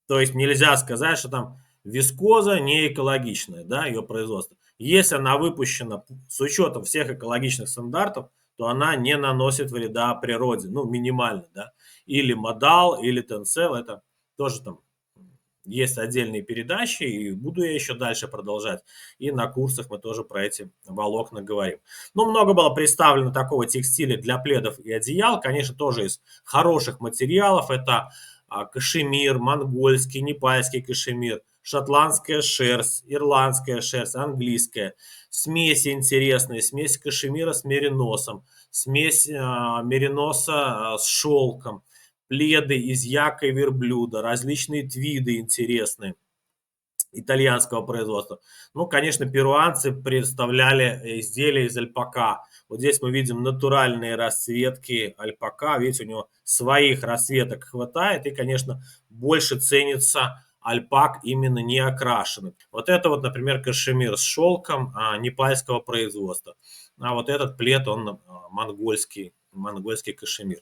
То есть нельзя сказать, что там вискоза не экологичная, да, ее производство. Если она выпущена с учетом всех экологичных стандартов, то она не наносит вреда природе, ну, минимально, да. Или модал, или тенсел, это тоже там есть отдельные передачи, и буду я еще дальше продолжать. И на курсах мы тоже про эти волокна говорим. Ну, много было представлено такого текстиля для пледов и одеял, конечно, тоже из хороших материалов. Это кашемир, монгольский, непальский кашемир, шотландская шерсть, ирландская шерсть, английская. Смеси интересные, смесь кашемира с мериносом, смесь мериноса с шелком, пледы из яка и верблюда, различные твиды интересные итальянского производства. Ну, конечно, перуанцы представляли изделия из альпака. Вот здесь мы видим натуральные расцветки альпака. Видите, у него своих расцветок хватает. И, конечно, больше ценится альпак именно не окрашенный. Вот это вот, например, кашемир с шелком непальского производства. А вот этот плед, он монгольский кашемир.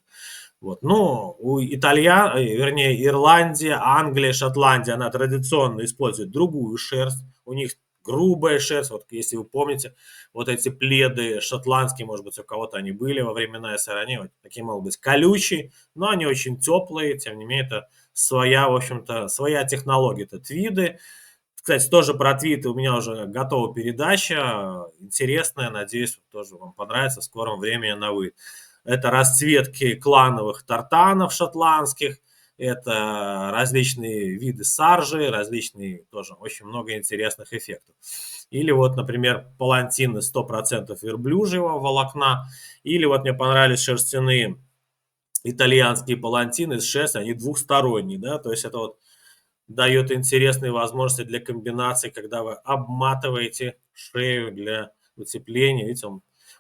Вот. Ну, вернее, Ирландия, Англия, Шотландия, она традиционно использует другую шерсть. У них грубая шерсть. Вот если вы помните, вот эти пледы шотландские, может быть, у кого-то они были во времена СССР, они вот такие могут быть колючие, но они очень теплые. Тем не менее, это своя, в общем-то, своя технология. Это твиды. Кстати, тоже про твиты у меня уже готова передача, интересная, надеюсь, тоже вам понравится в скором времени она выйдет. Это расцветки клановых тартанов шотландских, это различные виды саржи, различные тоже очень много интересных эффектов. Или вот, например, палантины 100% верблюжьего волокна, или вот мне понравились шерстяные итальянские палантины из шерсти, они двухсторонние, да, то есть это вот дает интересные возможности для комбинаций, когда вы обматываете шею для утепления. Видите,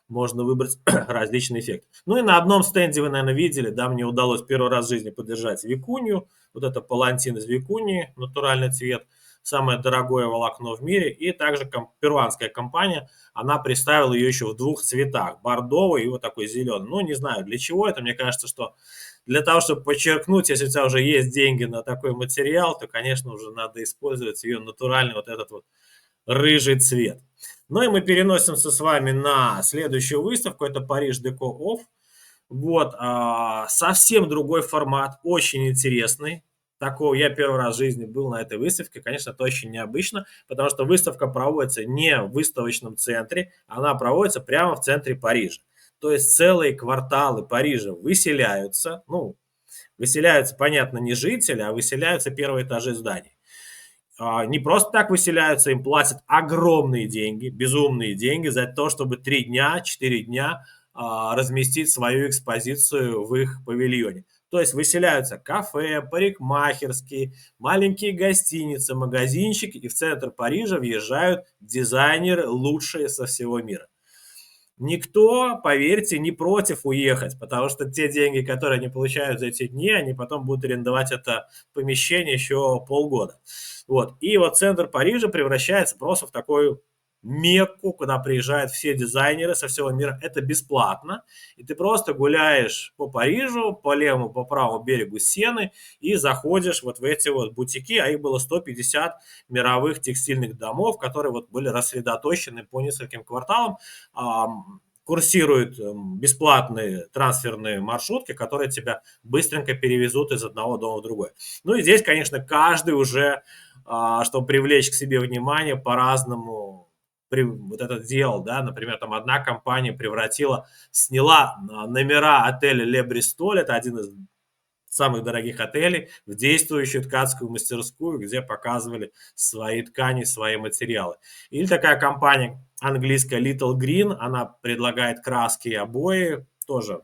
можно выбрать различные эффекты. Ну и на одном стенде вы, наверное, видели, да, мне удалось первый раз в жизни подержать викунью. Вот это палантин из викуньи, натуральный цвет, самое дорогое волокно в мире. И также перуанская компания, она представила ее еще в двух цветах, бордовый и вот такой зеленый. Ну, не знаю, для чего это, мне кажется, что для того, чтобы подчеркнуть, если у тебя уже есть деньги на такой материал, то, конечно, уже надо использовать ее натуральный вот этот вот рыжий цвет. Ну и мы переносимся с вами на следующую выставку, это Париж Деко Офф. Вот, совсем другой формат, очень интересный. Такого я первый раз в жизни был на этой выставке. Конечно, это очень необычно, потому что выставка проводится не в выставочном центре, она проводится прямо в центре Парижа. То есть целые кварталы Парижа выселяются. Ну, выселяются, понятно, не жители, а выселяются первые этажи зданий. Не просто так выселяются, им платят огромные деньги, безумные деньги за то, чтобы 3 дня, 4 дня разместить свою экспозицию в их павильоне. То есть выселяются кафе, парикмахерские, маленькие гостиницы, магазинчики, и в центр Парижа въезжают дизайнеры лучшие со всего мира. Никто, поверьте, не против уехать, потому что те деньги, которые они получают за эти дни, они потом будут арендовать это помещение еще полгода. Вот. И вот центр Парижа превращается просто в такую Мекку, куда приезжают все дизайнеры со всего мира. Это бесплатно. И ты просто гуляешь по Парижу, по левому, по правому берегу Сены и заходишь вот в эти вот бутики, а их было 150 мировых текстильных домов, которые вот были рассредоточены по нескольким кварталам. Курсируют бесплатные трансферные маршрутки, которые тебя быстренько перевезут из одного дома в другой. Ну и здесь, конечно, каждый уже чтобы привлечь к себе внимание, по-разному вот это делал, да. Например, там одна компания сняла номера отеля «Ле Бристоль», это один из самых дорогих отелей, в действующую ткацкую мастерскую, где показывали свои ткани, свои материалы. Или такая компания английская Little Green, она предлагает краски и обои, тоже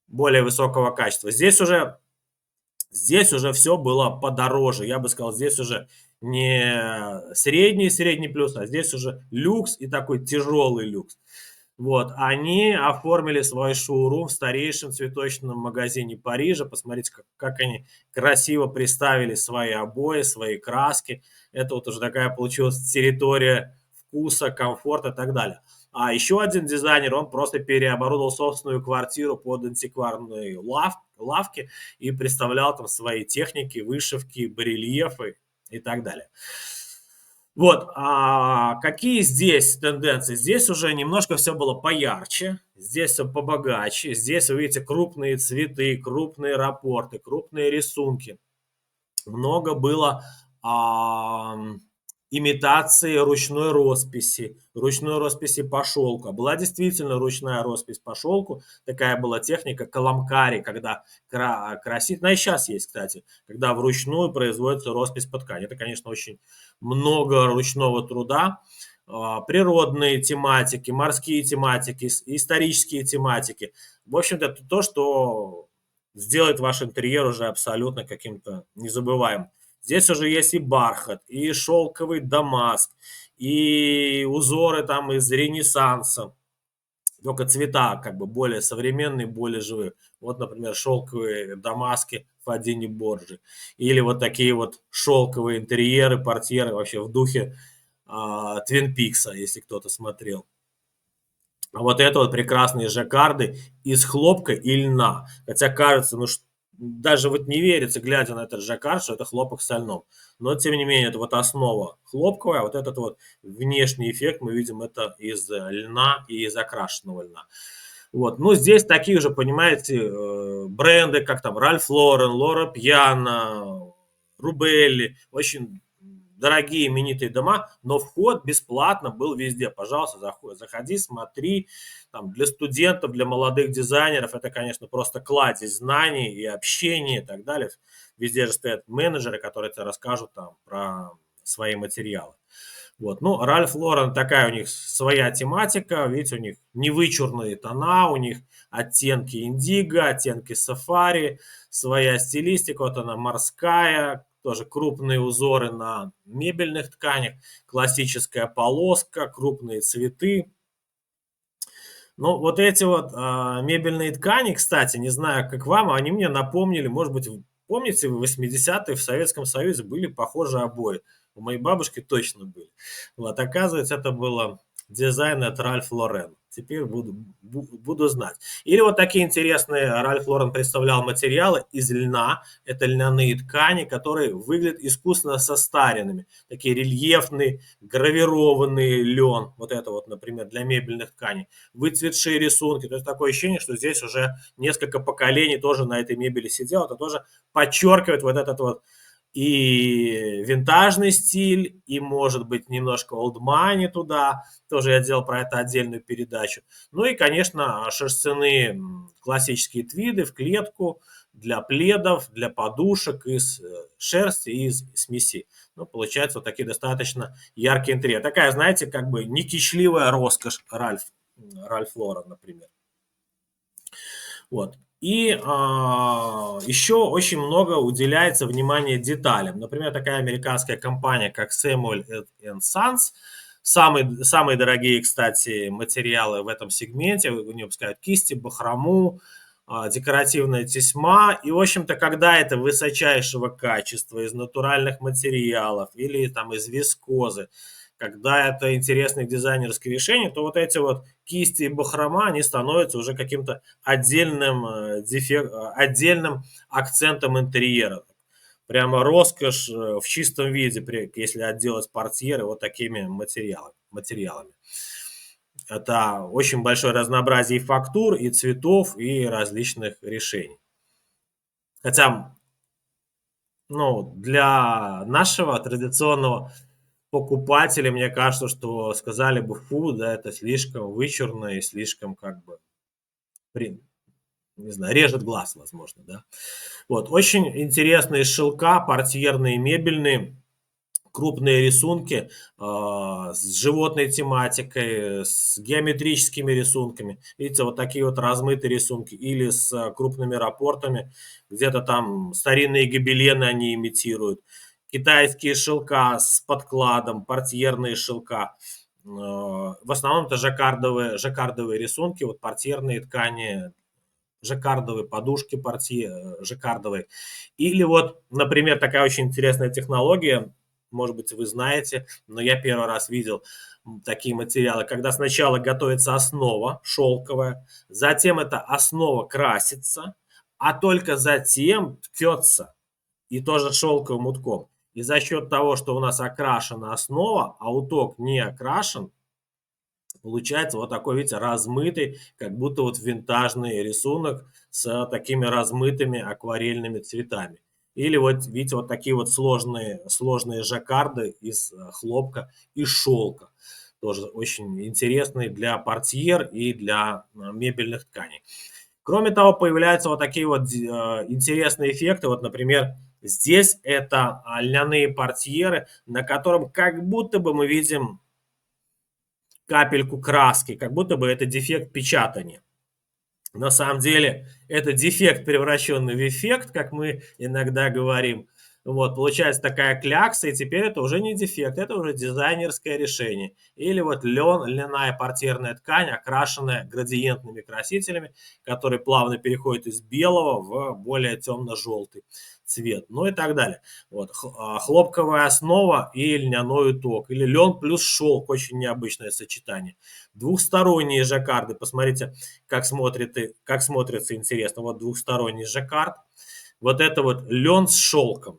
более высокого качества. Здесь уже все было подороже. Я бы сказал, здесь уже не средний плюс, а здесь уже люкс и такой тяжелый люкс. Вот, они оформили свой шоурум в старейшем цветочном магазине Парижа. Посмотрите, как они красиво представили свои обои, свои краски. Это вот уже такая получилась территория вкуса, комфорта и так далее. А еще один дизайнер, он просто переоборудовал собственную квартиру под антикварные лавки и представлял там свои техники, вышивки, барельефы и так далее. Вот, какие здесь тенденции? Здесь уже немножко все было поярче, здесь все побогаче. Здесь вы видите крупные цветы, крупные рапорты, крупные рисунки. Много было, имитации ручной росписи по шелку. Была действительно ручная роспись по шелку. Такая была техника каламкари, когда красит, она и сейчас есть, кстати, когда вручную производится роспись по ткани. Это, конечно, очень много ручного труда. Природные тематики, морские тематики, исторические тематики. В общем-то, это то, что сделает ваш интерьер уже абсолютно каким-то незабываемым. Здесь уже есть и бархат, и шелковый дамаск, и узоры там из Ренессанса. Только цвета как бы более современные, более живые. Вот, например, шелковые дамаски Фадини Борджи. Или вот такие вот шелковые интерьеры, портьеры вообще в духе Твин Пикса, если кто-то смотрел. А вот это вот прекрасные жаккарды из хлопка и льна. Хотя кажется, ну даже вот не верится, глядя на этот жаккард, что это хлопок в льном. Но тем не менее, это вот основа хлопковая, а вот этот вот внешний эффект мы видим это из льна и из окрашенного льна. Вот. Ну, здесь такие же, понимаете, бренды, как там Ральф Лорен, Лора Пьяна, Рубелли, очень дорогие именитые дома, но вход бесплатно был везде. Пожалуйста, заходи, смотри. Там, для студентов, для молодых дизайнеров это, конечно, просто кладезь знаний и общения и так далее. Везде же стоят менеджеры, которые тебе расскажут там про свои материалы. Вот. Ну, Ральф Лорен такая у них своя тематика, видите, у них невычурные тона, у них оттенки индиго, оттенки сафари, своя стилистика, вот она морская, тоже крупные узоры на мебельных тканях, классическая полоска, крупные цветы. Ну, вот эти вот мебельные ткани, кстати, не знаю, как вам, они мне напомнили, может быть, помните, в 80-е в Советском Союзе были похожие обои. У моей бабушки точно были. Вот, оказывается, это было дизайн от Ральф Лорен. Теперь буду знать. Или вот такие интересные, Ральф Лорен представлял материалы из льна. Это льняные ткани, которые выглядят искусственно состаренными. Такие рельефные, гравированный лен. Вот это вот, например, для мебельных тканей. Выцветшие рисунки. То есть такое ощущение, что здесь уже несколько поколений тоже на этой мебели сидело. Это тоже подчеркивает вот этот вот и винтажный стиль, и, может быть, немножко олдмани туда. Тоже я делал про это отдельную передачу. Ну и, конечно, шерстяные классические твиды в клетку для пледов, для подушек из шерсти и из смеси. Ну, получается, вот такие достаточно яркие интерьеры. Такая, знаете, как бы не кичливая роскошь Ральф Лорен, например. Вот. И еще очень много уделяется внимания деталям. Например, такая американская компания, как Samuel Sons, самые дорогие, кстати, материалы в этом сегменте. Они выпускают кисти, бахрому, декоративная тесьма. И, в общем-то, когда это высочайшего качества, из натуральных материалов или там из вискозы, когда это интересные дизайнерские решения, то вот эти вот кисти и бахрома, они становятся уже каким-то отдельным акцентом интерьера. Прямо роскошь в чистом виде, если отделать портьеры вот такими материалами. Это очень большое разнообразие и фактур, и цветов, и различных решений. Хотя Ну, для нашего традиционного покупателя, мне кажется, что сказали бы: "Фу, да, это слишком вычурно и слишком как бы при не знаю, режет глаз", возможно, да. Вот, очень интересные шелка, портьерные, мебельные. Крупные рисунки, с животной тематикой, с геометрическими рисунками. Видите, вот такие вот размытые рисунки или с крупными рапортами, где-то там старинные гобелены они имитируют. Китайские шелка с подкладом, портьерные шелка. В основном это жаккардовые рисунки, вот портьерные ткани, жаккардовые подушки жаккардовые. Или вот, например, такая очень интересная технология, может быть, вы знаете, но я первый раз видел такие материалы, когда сначала готовится основа шелковая, затем эта основа красится, а только затем ткется, и тоже шелковым утком. И за счет того, что у нас окрашена основа, а уток не окрашен, получается вот такой, видите, размытый, как будто вот винтажный рисунок с такими размытыми акварельными цветами. Или вот, видите, вот такие вот сложные жаккарды из хлопка и шелка. Тоже очень интересные для портьер и для мебельных тканей. Кроме того, появляются вот такие вот интересные эффекты. Вот, например, здесь это льняные портьеры, на котором как будто бы мы видим капельку краски, как будто бы это дефект печатания. На самом деле это дефект, превращенный в эффект, как мы иногда говорим. Вот, получается такая клякса, и теперь это уже не дефект, это уже дизайнерское решение. Или вот льняная портьерная ткань, окрашенная градиентными красителями, которые плавно переходят из белого в более темно-желтый цвет, ну и так далее. Вот, хлопковая основа и льняной уток, или лен плюс шелк, очень необычное сочетание. Двухсторонние жаккарды, посмотрите, как смотрится интересно. Вот двухсторонний жаккард. Вот это вот лен с шелком.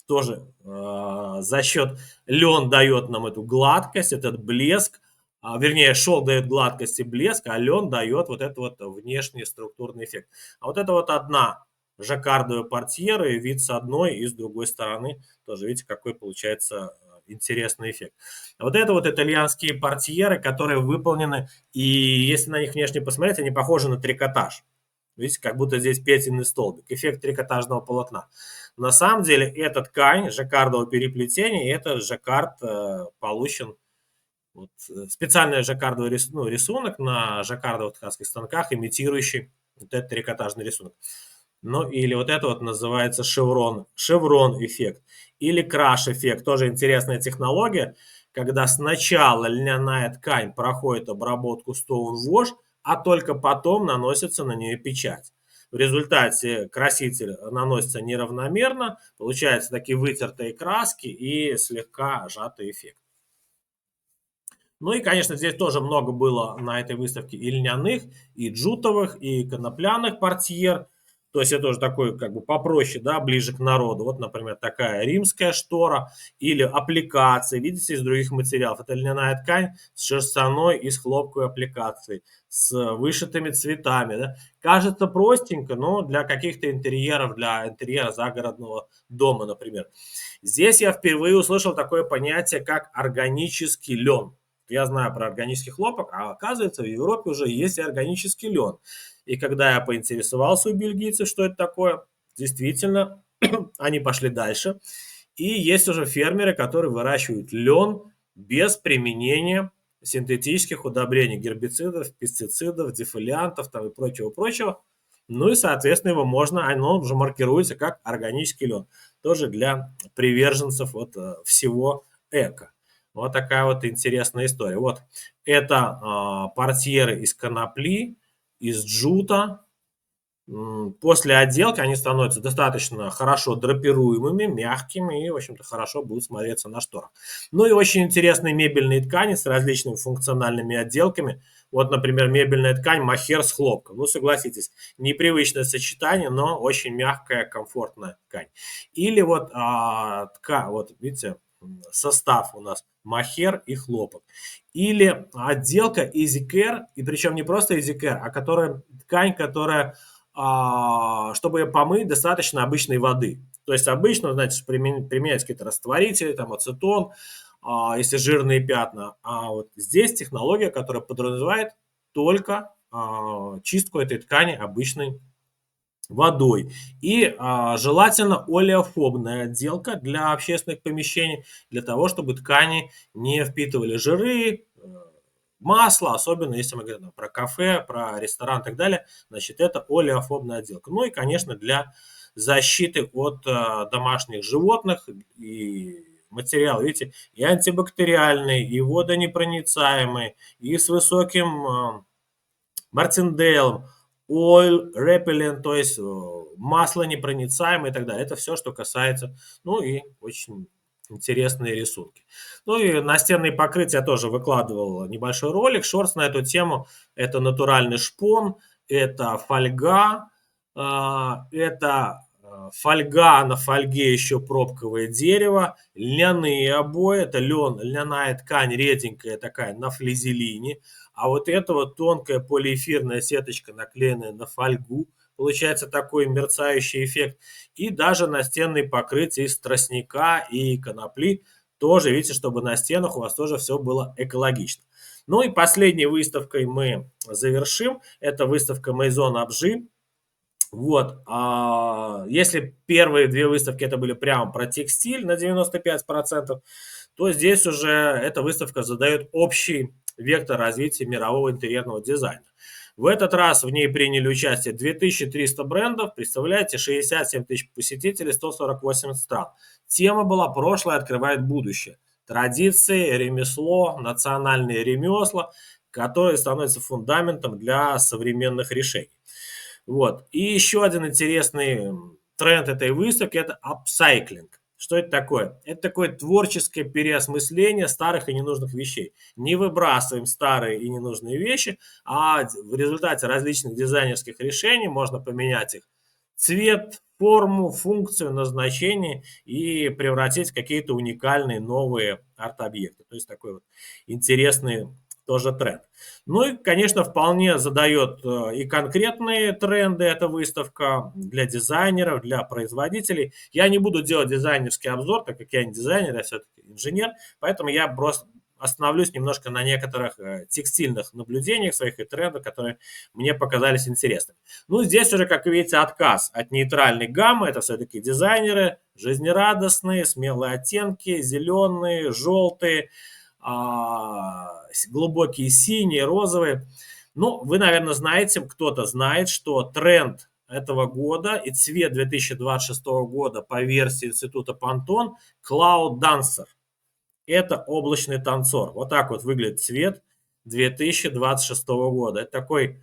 Тоже за счет лен дает нам эту гладкость, этот блеск. Вернее, шелк дает гладкость и блеск, а лен дает вот этот вот внешний структурный эффект. А вот это вот одна жаккардовая портьера, и вид с одной и с другой стороны. Тоже видите, какой получается интересный эффект. А вот это вот итальянские портьеры, которые выполнены, и если на них внешне посмотреть, они похожи на трикотаж. Видите, как будто здесь петельный столбик, эффект трикотажного полотна. На самом деле это ткань жаккардового переплетения, и этот жаккард получен, вот, специальный жаккардовый рисунок на жаккардовых ткацких станках, имитирующий вот этот трикотажный рисунок. Ну, или вот это вот называется шеврон эффект. Или краш эффект, тоже интересная технология, когда сначала льняная ткань проходит обработку Stone Wash, а только потом наносится на нее печать. В результате краситель наносится неравномерно, получаются такие вытертые краски и слегка сжатый эффект. Ну и, конечно, здесь тоже много было на этой выставке и льняных, и джутовых, и конопляных портьер. То есть это уже такой как бы попроще, да, ближе к народу. Вот, например, такая римская штора или аппликация. Видите, из других материалов. Это льняная ткань с шерстяной и с хлопковой аппликацией, с вышитыми цветами. Да. Кажется простенько, но для каких-то интерьеров, для интерьера загородного дома, например. Здесь я впервые услышал такое понятие, как органический лен. Я знаю про органический хлопок, а оказывается, в Европе уже есть и органический лен. И когда я поинтересовался у бельгийцев, что это такое, действительно, они пошли дальше. И есть уже фермеры, которые выращивают лен без применения синтетических удобрений, гербицидов, пестицидов, дефолиантов там, и прочего-прочего. Ну и, соответственно, его можно, оно уже маркируется как органический лен. Тоже для приверженцев вот всего эко. Вот такая вот интересная история. Вот это портьеры из конопли, из джута. После отделки они становятся достаточно хорошо драпируемыми, мягкими и, в общем-то, хорошо будут смотреться на шторах. Ну и очень интересные мебельные ткани с различными функциональными отделками. Вот, например, мебельная ткань мохер с хлопком. Ну, согласитесь, непривычное сочетание, но очень мягкая, комфортная ткань. Или вот, вот видите, состав у нас мохер и хлопок. Или отделка Easy Care, и причем не просто Easy Care, а которая ткань, которая чтобы ее помыть, достаточно обычной воды. То есть обычно, значит, применяются какие-то растворители, там ацетон, если жирные пятна. А вот здесь технология, которая подразумевает только чистку этой ткани обычной водой. И желательно олеофобная отделка для общественных помещений, для того, чтобы ткани не впитывали жиры, масло, особенно если мы говорим про кафе, про ресторан и так далее, значит, это олеофобная отделка. Ну и, конечно, для защиты от домашних животных и материал, видите, и антибактериальный, и водонепроницаемый, и с высоким Martindale, Oil Repellent, то есть масло непроницаемое и так далее. Это все, что касается, ну и очень интересные рисунки. Ну и настенные покрытия я тоже выкладывал небольшой ролик, шортс на эту тему. Это натуральный шпон, это фольга, это фольга, на фольге еще пробковое дерево, льняные обои, это льняная ткань реденькая такая на флизелине, а вот это вот тонкая полиэфирная сеточка, наклеенная на фольгу, получается такой мерцающий эффект. И даже настенные покрытия из тростника и конопли, тоже, видите, чтобы на стенах у вас тоже все было экологично. Ну и последней выставкой мы завершим. Это выставка Maison Objet. Вот, если первые две выставки это были прямо про текстиль на 95%, то здесь уже эта выставка задает общий вектор развития мирового интерьерного дизайна. В этот раз в ней приняли участие 2300 брендов, представляете, 67 тысяч посетителей, 148 стран. Тема была «Прошлое открывает будущее». Традиции, ремесло, национальные ремесла, которые становятся фундаментом для современных решений. Вот. И еще один интересный тренд этой выставки – это апсайклинг. Что это такое? Это такое творческое переосмысление старых и ненужных вещей. Не выбрасываем старые и ненужные вещи, а в результате различных дизайнерских решений можно поменять их цвет, форму, функцию, назначение и превратить в какие-то уникальные новые арт-объекты. То есть такой вот интересный тоже тренд. Ну и, конечно, вполне задает и конкретные тренды эта выставка для дизайнеров, для производителей. Я не буду делать дизайнерский обзор, так как я не дизайнер, я все-таки инженер, поэтому я просто остановлюсь немножко на некоторых текстильных наблюдениях своих и трендах, которые мне показались интересными. Ну, здесь уже, как вы видите, отказ от нейтральной гаммы. Это все-таки дизайнеры жизнерадостные, смелые оттенки, зеленые, желтые, глубокие синие, розовые. Ну, вы, наверное, знаете, кто-то знает, что тренд этого года и цвет 2026 года по версии Института Pantone Cloud Dancer. Это облачный танцор. Вот так вот выглядит цвет 2026 года. Это такой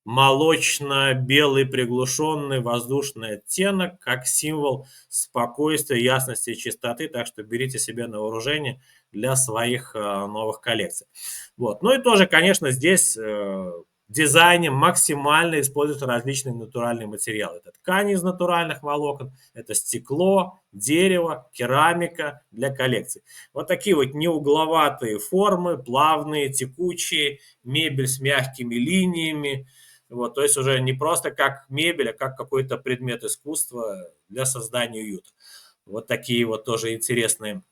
молочно-белый приглушенный воздушный оттенок, как символ спокойствия, ясности и чистоты. Так что берите себе на вооружение для своих новых коллекций. Вот. Ну и тоже, конечно, здесь в дизайне максимально используются различные натуральные материалы. Это ткани из натуральных волокон, это стекло, дерево, керамика для коллекций. Вот такие вот неугловатые формы, плавные, текучие, мебель с мягкими линиями. Вот, то есть уже не просто как мебель, а как какой-то предмет искусства для создания уюта. Вот такие вот тоже интересные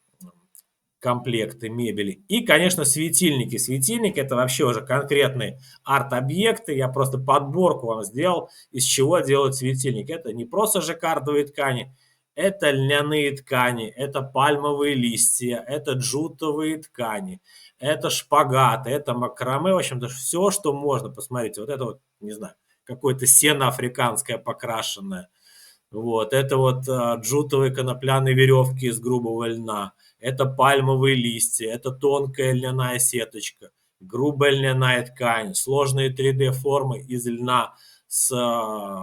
комплекты мебели. И, конечно, светильники. Светильники – это вообще уже конкретные арт-объекты. Я просто подборку вам сделал, из чего делать светильники. Это не просто жаккардовые ткани, это льняные ткани, это пальмовые листья, это джутовые ткани, это шпагаты, это макраме. В общем-то, все, что можно. Посмотрите, вот это вот, не знаю, какое-то сено африканское покрашенное. Вот, это вот джутовые конопляные веревки из грубого льна, это пальмовые листья, это тонкая льняная сеточка, грубая льняная ткань, сложные 3D-формы из льна с,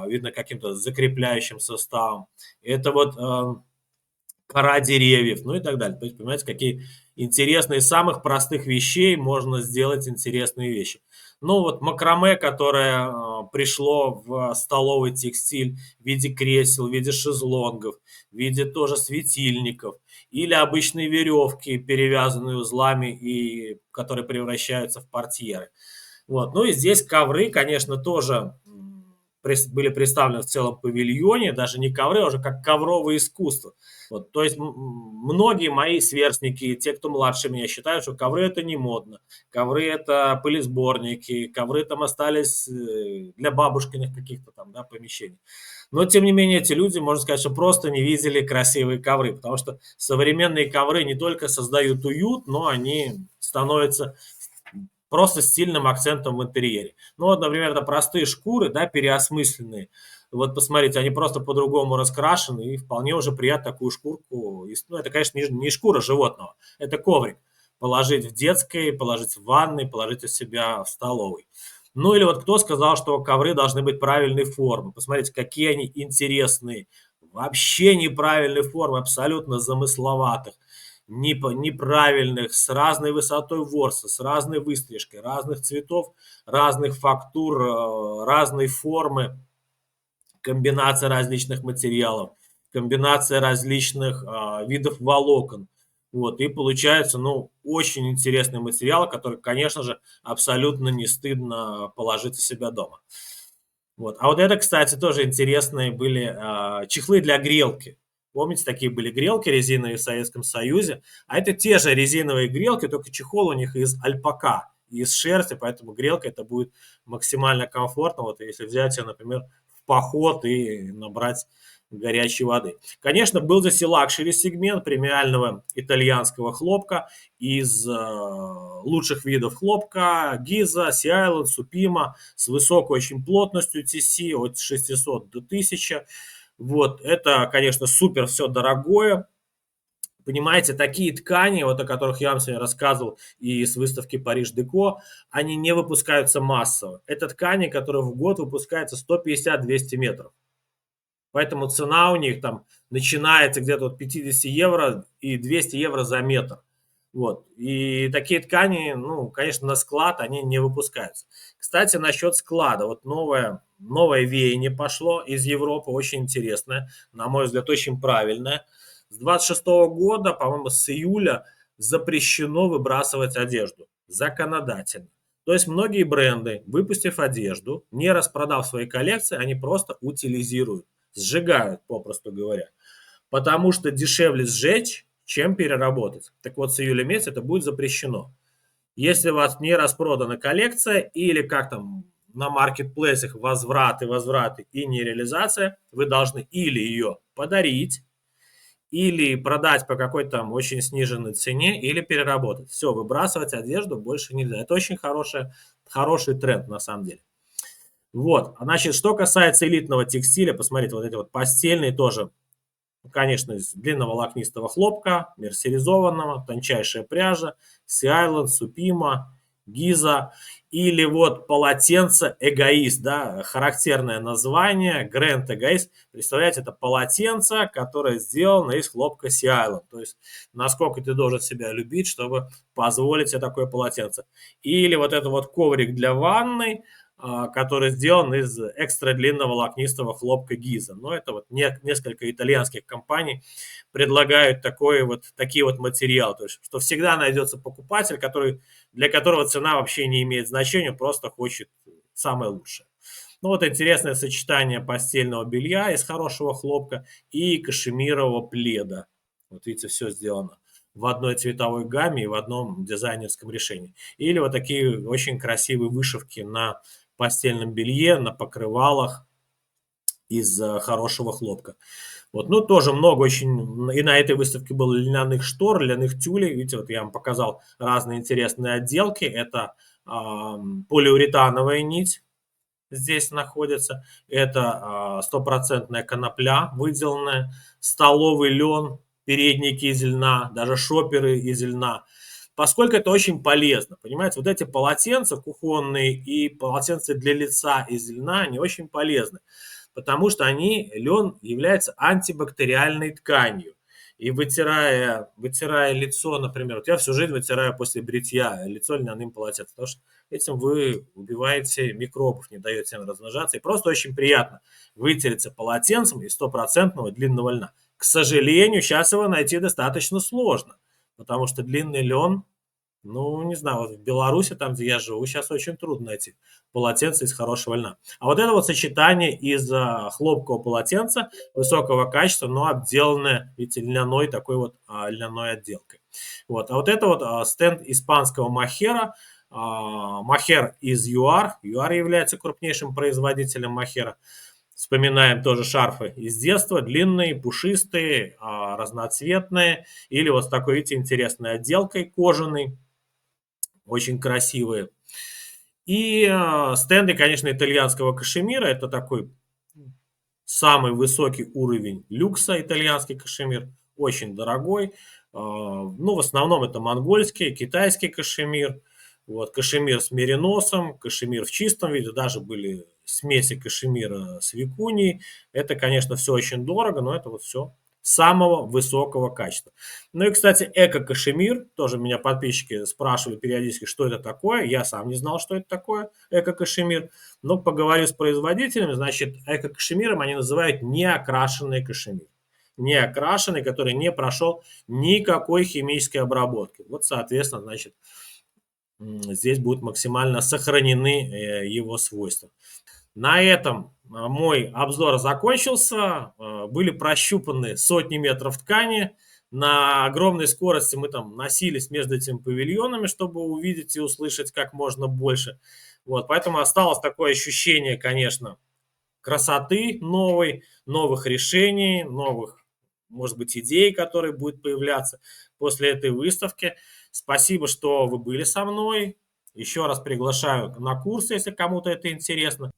видно, каким-то закрепляющим составом. Это вот кора деревьев, ну и так далее. То есть, понимаете, какие интересные, из самых простых вещей можно сделать интересные вещи. Ну вот макраме, которое пришло в столовый текстиль в виде кресел, в виде шезлонгов, в виде тоже светильников, или обычные веревки, перевязанные узлами, и которые превращаются в портьеры. Вот. Ну и здесь ковры, конечно, тоже были представлены в целом павильоне, даже не ковры, а уже как ковровое искусство. Вот, то есть многие мои сверстники, те, кто младше меня, считают, что ковры это не модно, ковры это пылесборники, ковры там остались для бабушкиных каких-то там, да, помещений. Но, тем не менее, эти люди, можно сказать, что просто не видели красивые ковры, потому что современные ковры не только создают уют, но они становятся просто стильным акцентом в интерьере. Ну вот, например, это простые шкуры, да, переосмысленные. Вот посмотрите, они просто по-другому раскрашены, и вполне уже приятно такую шкурку. Ну, это, конечно, не шкура животного, это коврик. Положить в детской, положить в ванной, положить у себя в столовой. Ну или вот кто сказал, что ковры должны быть правильной формы. Посмотрите, какие они интересные. Вообще неправильной формы, абсолютно замысловатых, неправильных, с разной высотой ворса, с разной выстрижкой, разных цветов, разных фактур, разной формы, комбинация различных материалов, комбинация различных видов волокон. Вот, и получается, ну, очень интересный материал, который, конечно же, абсолютно не стыдно положить у себя дома. Вот. А вот это, кстати, тоже интересные были чехлы для грелки. Помните, такие были грелки резиновые в Советском Союзе? А это те же резиновые грелки, только чехол у них из альпака, из шерсти, поэтому грелка это будет максимально комфортно. Вот если взять ее, например, в поход и набрать горячей воды. Конечно, был здесь и лакшери-сегмент премиального итальянского хлопка из лучших видов хлопка: Гиза, Sea Island, Supima, с высокой очень плотностью TC от 600 до 1000. Вот, это, конечно, супер все дорогое. Понимаете, такие ткани, вот о которых я вам сегодня рассказывал и с выставки Париж Деко, они не выпускаются массово. Это ткани, которые в год выпускаются 150-200 метров. Поэтому цена у них там начинается где-то от 50 евро и 200 евро за метр. Вот. И такие ткани, ну, конечно, на склад они не выпускаются. Кстати, насчет склада. Вот новое веяние пошло из Европы, очень интересное, на мой взгляд, очень правильное. С 26 года, по-моему, с июля запрещено выбрасывать одежду. Законодательно. То есть многие бренды, выпустив одежду, не распродав свои коллекции, они просто утилизируют, сжигают, попросту говоря. Потому что дешевле сжечь, чем переработать. Так вот, с июля месяца это будет запрещено. Если у вас не распродана коллекция или как там на маркетплейсах возвраты и нереализация, вы должны или ее подарить, или продать по какой-то там очень сниженной цене, или переработать. Все, выбрасывать одежду больше нельзя. Это очень хороший тренд на самом деле. Вот, значит, что касается элитного текстиля, посмотрите, вот эти вот постельные тоже, конечно, из длинного волокнистого хлопка, мерсеризованного, тончайшая пряжа, Sea Island, Supima, Giza, или вот полотенце Эгоист, да, характерное название, Grand Эгоист. Представляете, это полотенце, которое сделано из хлопка Sea Island. То есть, насколько ты должен себя любить, чтобы позволить себе такое полотенце. Или вот это вот коврик для ванной, который сделан из экстра длинного волокнистого хлопка Гиза. Но это вот несколько итальянских компаний предлагают такие вот материалы. То есть, что всегда найдется покупатель, для которого цена вообще не имеет значения, просто хочет самое лучшее. Ну вот интересное сочетание постельного белья из хорошего хлопка и кашемирового пледа. Вот видите, все сделано в одной цветовой гамме и в одном дизайнерском решении. Или вот такие очень красивые вышивки на постельном белье, на покрывалах из хорошего хлопка. Вот, ну, тоже много очень, и на этой выставке было льняных штор, льняных тюлей. Видите, вот я вам показал разные интересные отделки. Это полиуретановая нить здесь находится. Это стопроцентная конопля выделанная, столовый лен, передники из льна, даже шоперы из льна. Поскольку это очень полезно, понимаете, вот эти полотенца кухонные и полотенца для лица из льна, они очень полезны, потому что лен является антибактериальной тканью. И вытирая лицо, например, вот я всю жизнь вытираю после бритья лицо льняным полотенцем, потому что этим вы убиваете микробов, не даете им размножаться. И просто очень приятно вытереться полотенцем из стопроцентного длинного льна. К сожалению, сейчас его найти достаточно сложно, потому что длинный лен Ну, не знаю, вот в Беларуси, там, где я живу, сейчас очень трудно найти полотенце из хорошего льна. А вот это вот сочетание из хлопкового полотенца высокого качества, но обделанное, видите, льняной такой вот льняной отделкой. Вот. А вот это вот стенд испанского мохера, мохер из ЮАР. ЮАР является крупнейшим производителем мохера. Вспоминаем тоже шарфы из детства, длинные, пушистые, разноцветные, или вот с такой, видите, интересной отделкой кожаной, очень красивые. И стенды, конечно, итальянского кашемира. Это такой самый высокий уровень люкса, итальянский кашемир. Очень дорогой. Ну, в основном это монгольский, китайский кашемир. Вот, кашемир с мериносом, кашемир в чистом виде. Даже были смеси кашемира с викунией. Это, конечно, все очень дорого, но это вот все самого высокого качества. Ну и, кстати, эко-кашемир, тоже меня подписчики спрашивали периодически, что это такое. Я сам не знал, что это такое, эко-кашемир. Но поговорив с производителями, значит, эко-кашемиром они называют неокрашенный кашемир. Неокрашенный, который не прошел никакой химической обработки. Вот, соответственно, значит, здесь будут максимально сохранены его свойства. На этом мой обзор закончился. Были прощупаны сотни метров ткани. На огромной скорости мы там носились между этими павильонами, чтобы увидеть и услышать как можно больше. Вот, поэтому осталось такое ощущение, конечно, красоты новой, новых решений, новых, может быть, идей, которые будут появляться после этой выставки. Спасибо, что вы были со мной. Еще раз приглашаю на курс, если кому-то это интересно.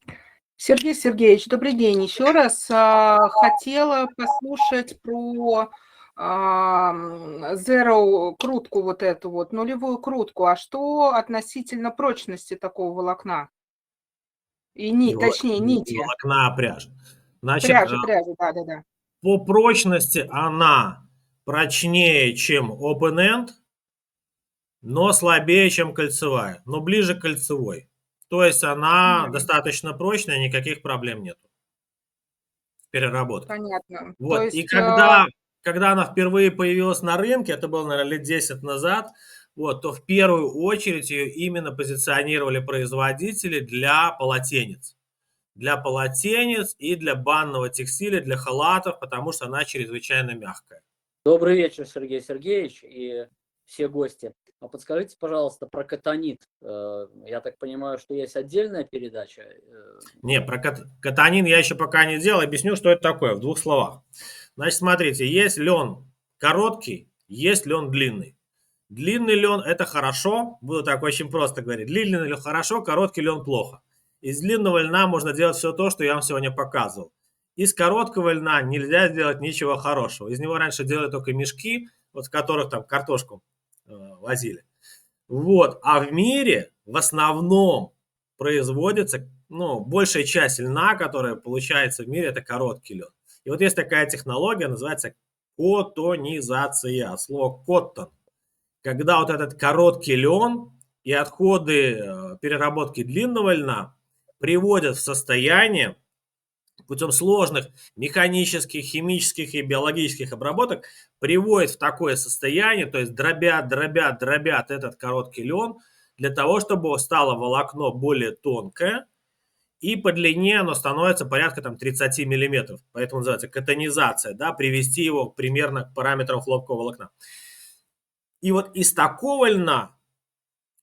Сергей Сергеевич, добрый день. Еще раз хотела послушать про Zero крутку, вот эту вот нулевую крутку. А что относительно прочности такого волокна? Точнее, нити. Волокна пряжи. Значит, Пряжи, да. по прочности она прочнее, чем Open End, но слабее, чем кольцевая, но ближе к кольцевой. То есть она достаточно прочная, никаких проблем нет в переработке. Понятно. То Вот. И есть, когда она впервые появилась на рынке, это было, наверное, лет 10 назад, вот, то в первую очередь ее именно позиционировали производители для полотенец. Для полотенец и для банного текстиля, для халатов, потому что она чрезвычайно мягкая. Добрый вечер, Сергей Сергеевич и все гости. А подскажите, пожалуйста, про катанит. Я так понимаю, что есть отдельная передача? Не, про катанин я еще пока не делал. Объясню, что это такое в двух словах. Значит, смотрите, есть лен короткий, есть лен длинный. Длинный лен – это хорошо, буду так очень просто говорить. Длинный лен хорошо, короткий лен плохо. Из длинного льна можно делать все то, что я вам сегодня показывал. Из короткого льна нельзя сделать ничего хорошего. Из него раньше делали только мешки, вот в которых там картошку возили. Вот. А в мире в основном производится, ну, большая часть льна, которая получается в мире, это короткий лен. И вот есть такая технология, называется коттонизация, слово коттон. Когда вот этот короткий лен и отходы переработки длинного льна приводят в состояние путем сложных механических, химических и биологических обработок, приводит в такое состояние, то есть дробят этот короткий лен, для того, чтобы стало волокно более тонкое, и по длине оно становится порядка там 30 миллиметров. Поэтому называется катонизация, да, привести его примерно к параметрам хлопкового волокна. И вот из такого льна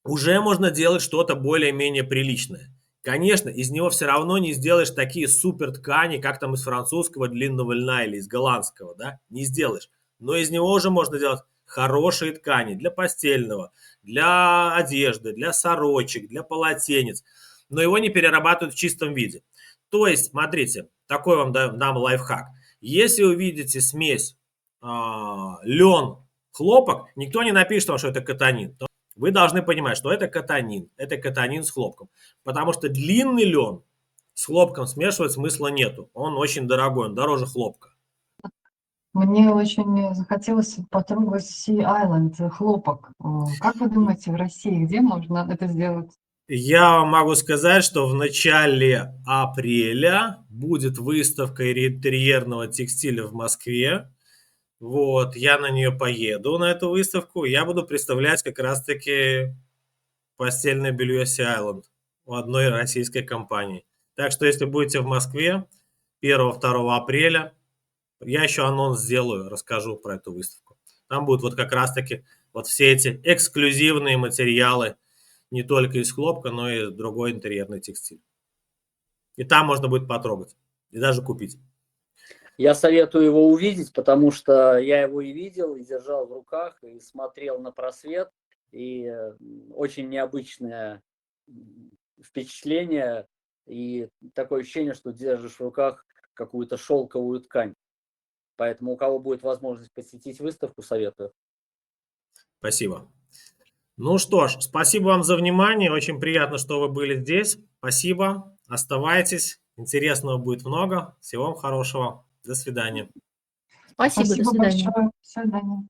уже можно делать что-то более-менее приличное. Конечно, из него все равно не сделаешь такие супер ткани, как там из французского длинного льна или из голландского, да, не сделаешь. Но из него уже можно делать хорошие ткани для постельного, для одежды, для сорочек, для полотенец. Но его не перерабатывают в чистом виде. То есть, смотрите, такой вам дам лайфхак. Если вы видите смесь лен, хлопок, никто не напишет вам, что это катанин. Вы должны понимать, что это катанин с хлопком. Потому что длинный лен с хлопком смешивать смысла нету. Он очень дорогой, он дороже хлопка. Мне очень захотелось потрогать Sea Island, хлопок. Как вы думаете, в России где можно это сделать? Я вам могу сказать, что в начале апреля будет выставка интерьерного текстиля в Москве. Вот, я на нее поеду, на эту выставку. Я буду представлять как раз-таки постельное белье Sea Island у одной российской компании. Так что, если будете в Москве 1-2 апреля, я еще анонс сделаю, расскажу про эту выставку. Там будут вот как раз-таки вот все эти эксклюзивные материалы, не только из хлопка, но и другой интерьерный текстиль. И там можно будет потрогать и даже купить. Я советую его увидеть, потому что я его и видел, и держал в руках, и смотрел на просвет. И очень необычное впечатление, и такое ощущение, что держишь в руках какую-то шелковую ткань. Поэтому у кого будет возможность посетить выставку, советую. Спасибо. Ну что ж, спасибо вам за внимание. Очень приятно, что вы были здесь. Спасибо. Оставайтесь. Интересного будет много. Всего вам хорошего. До свидания. Спасибо, до Спасибо свидания. большое. До свидания.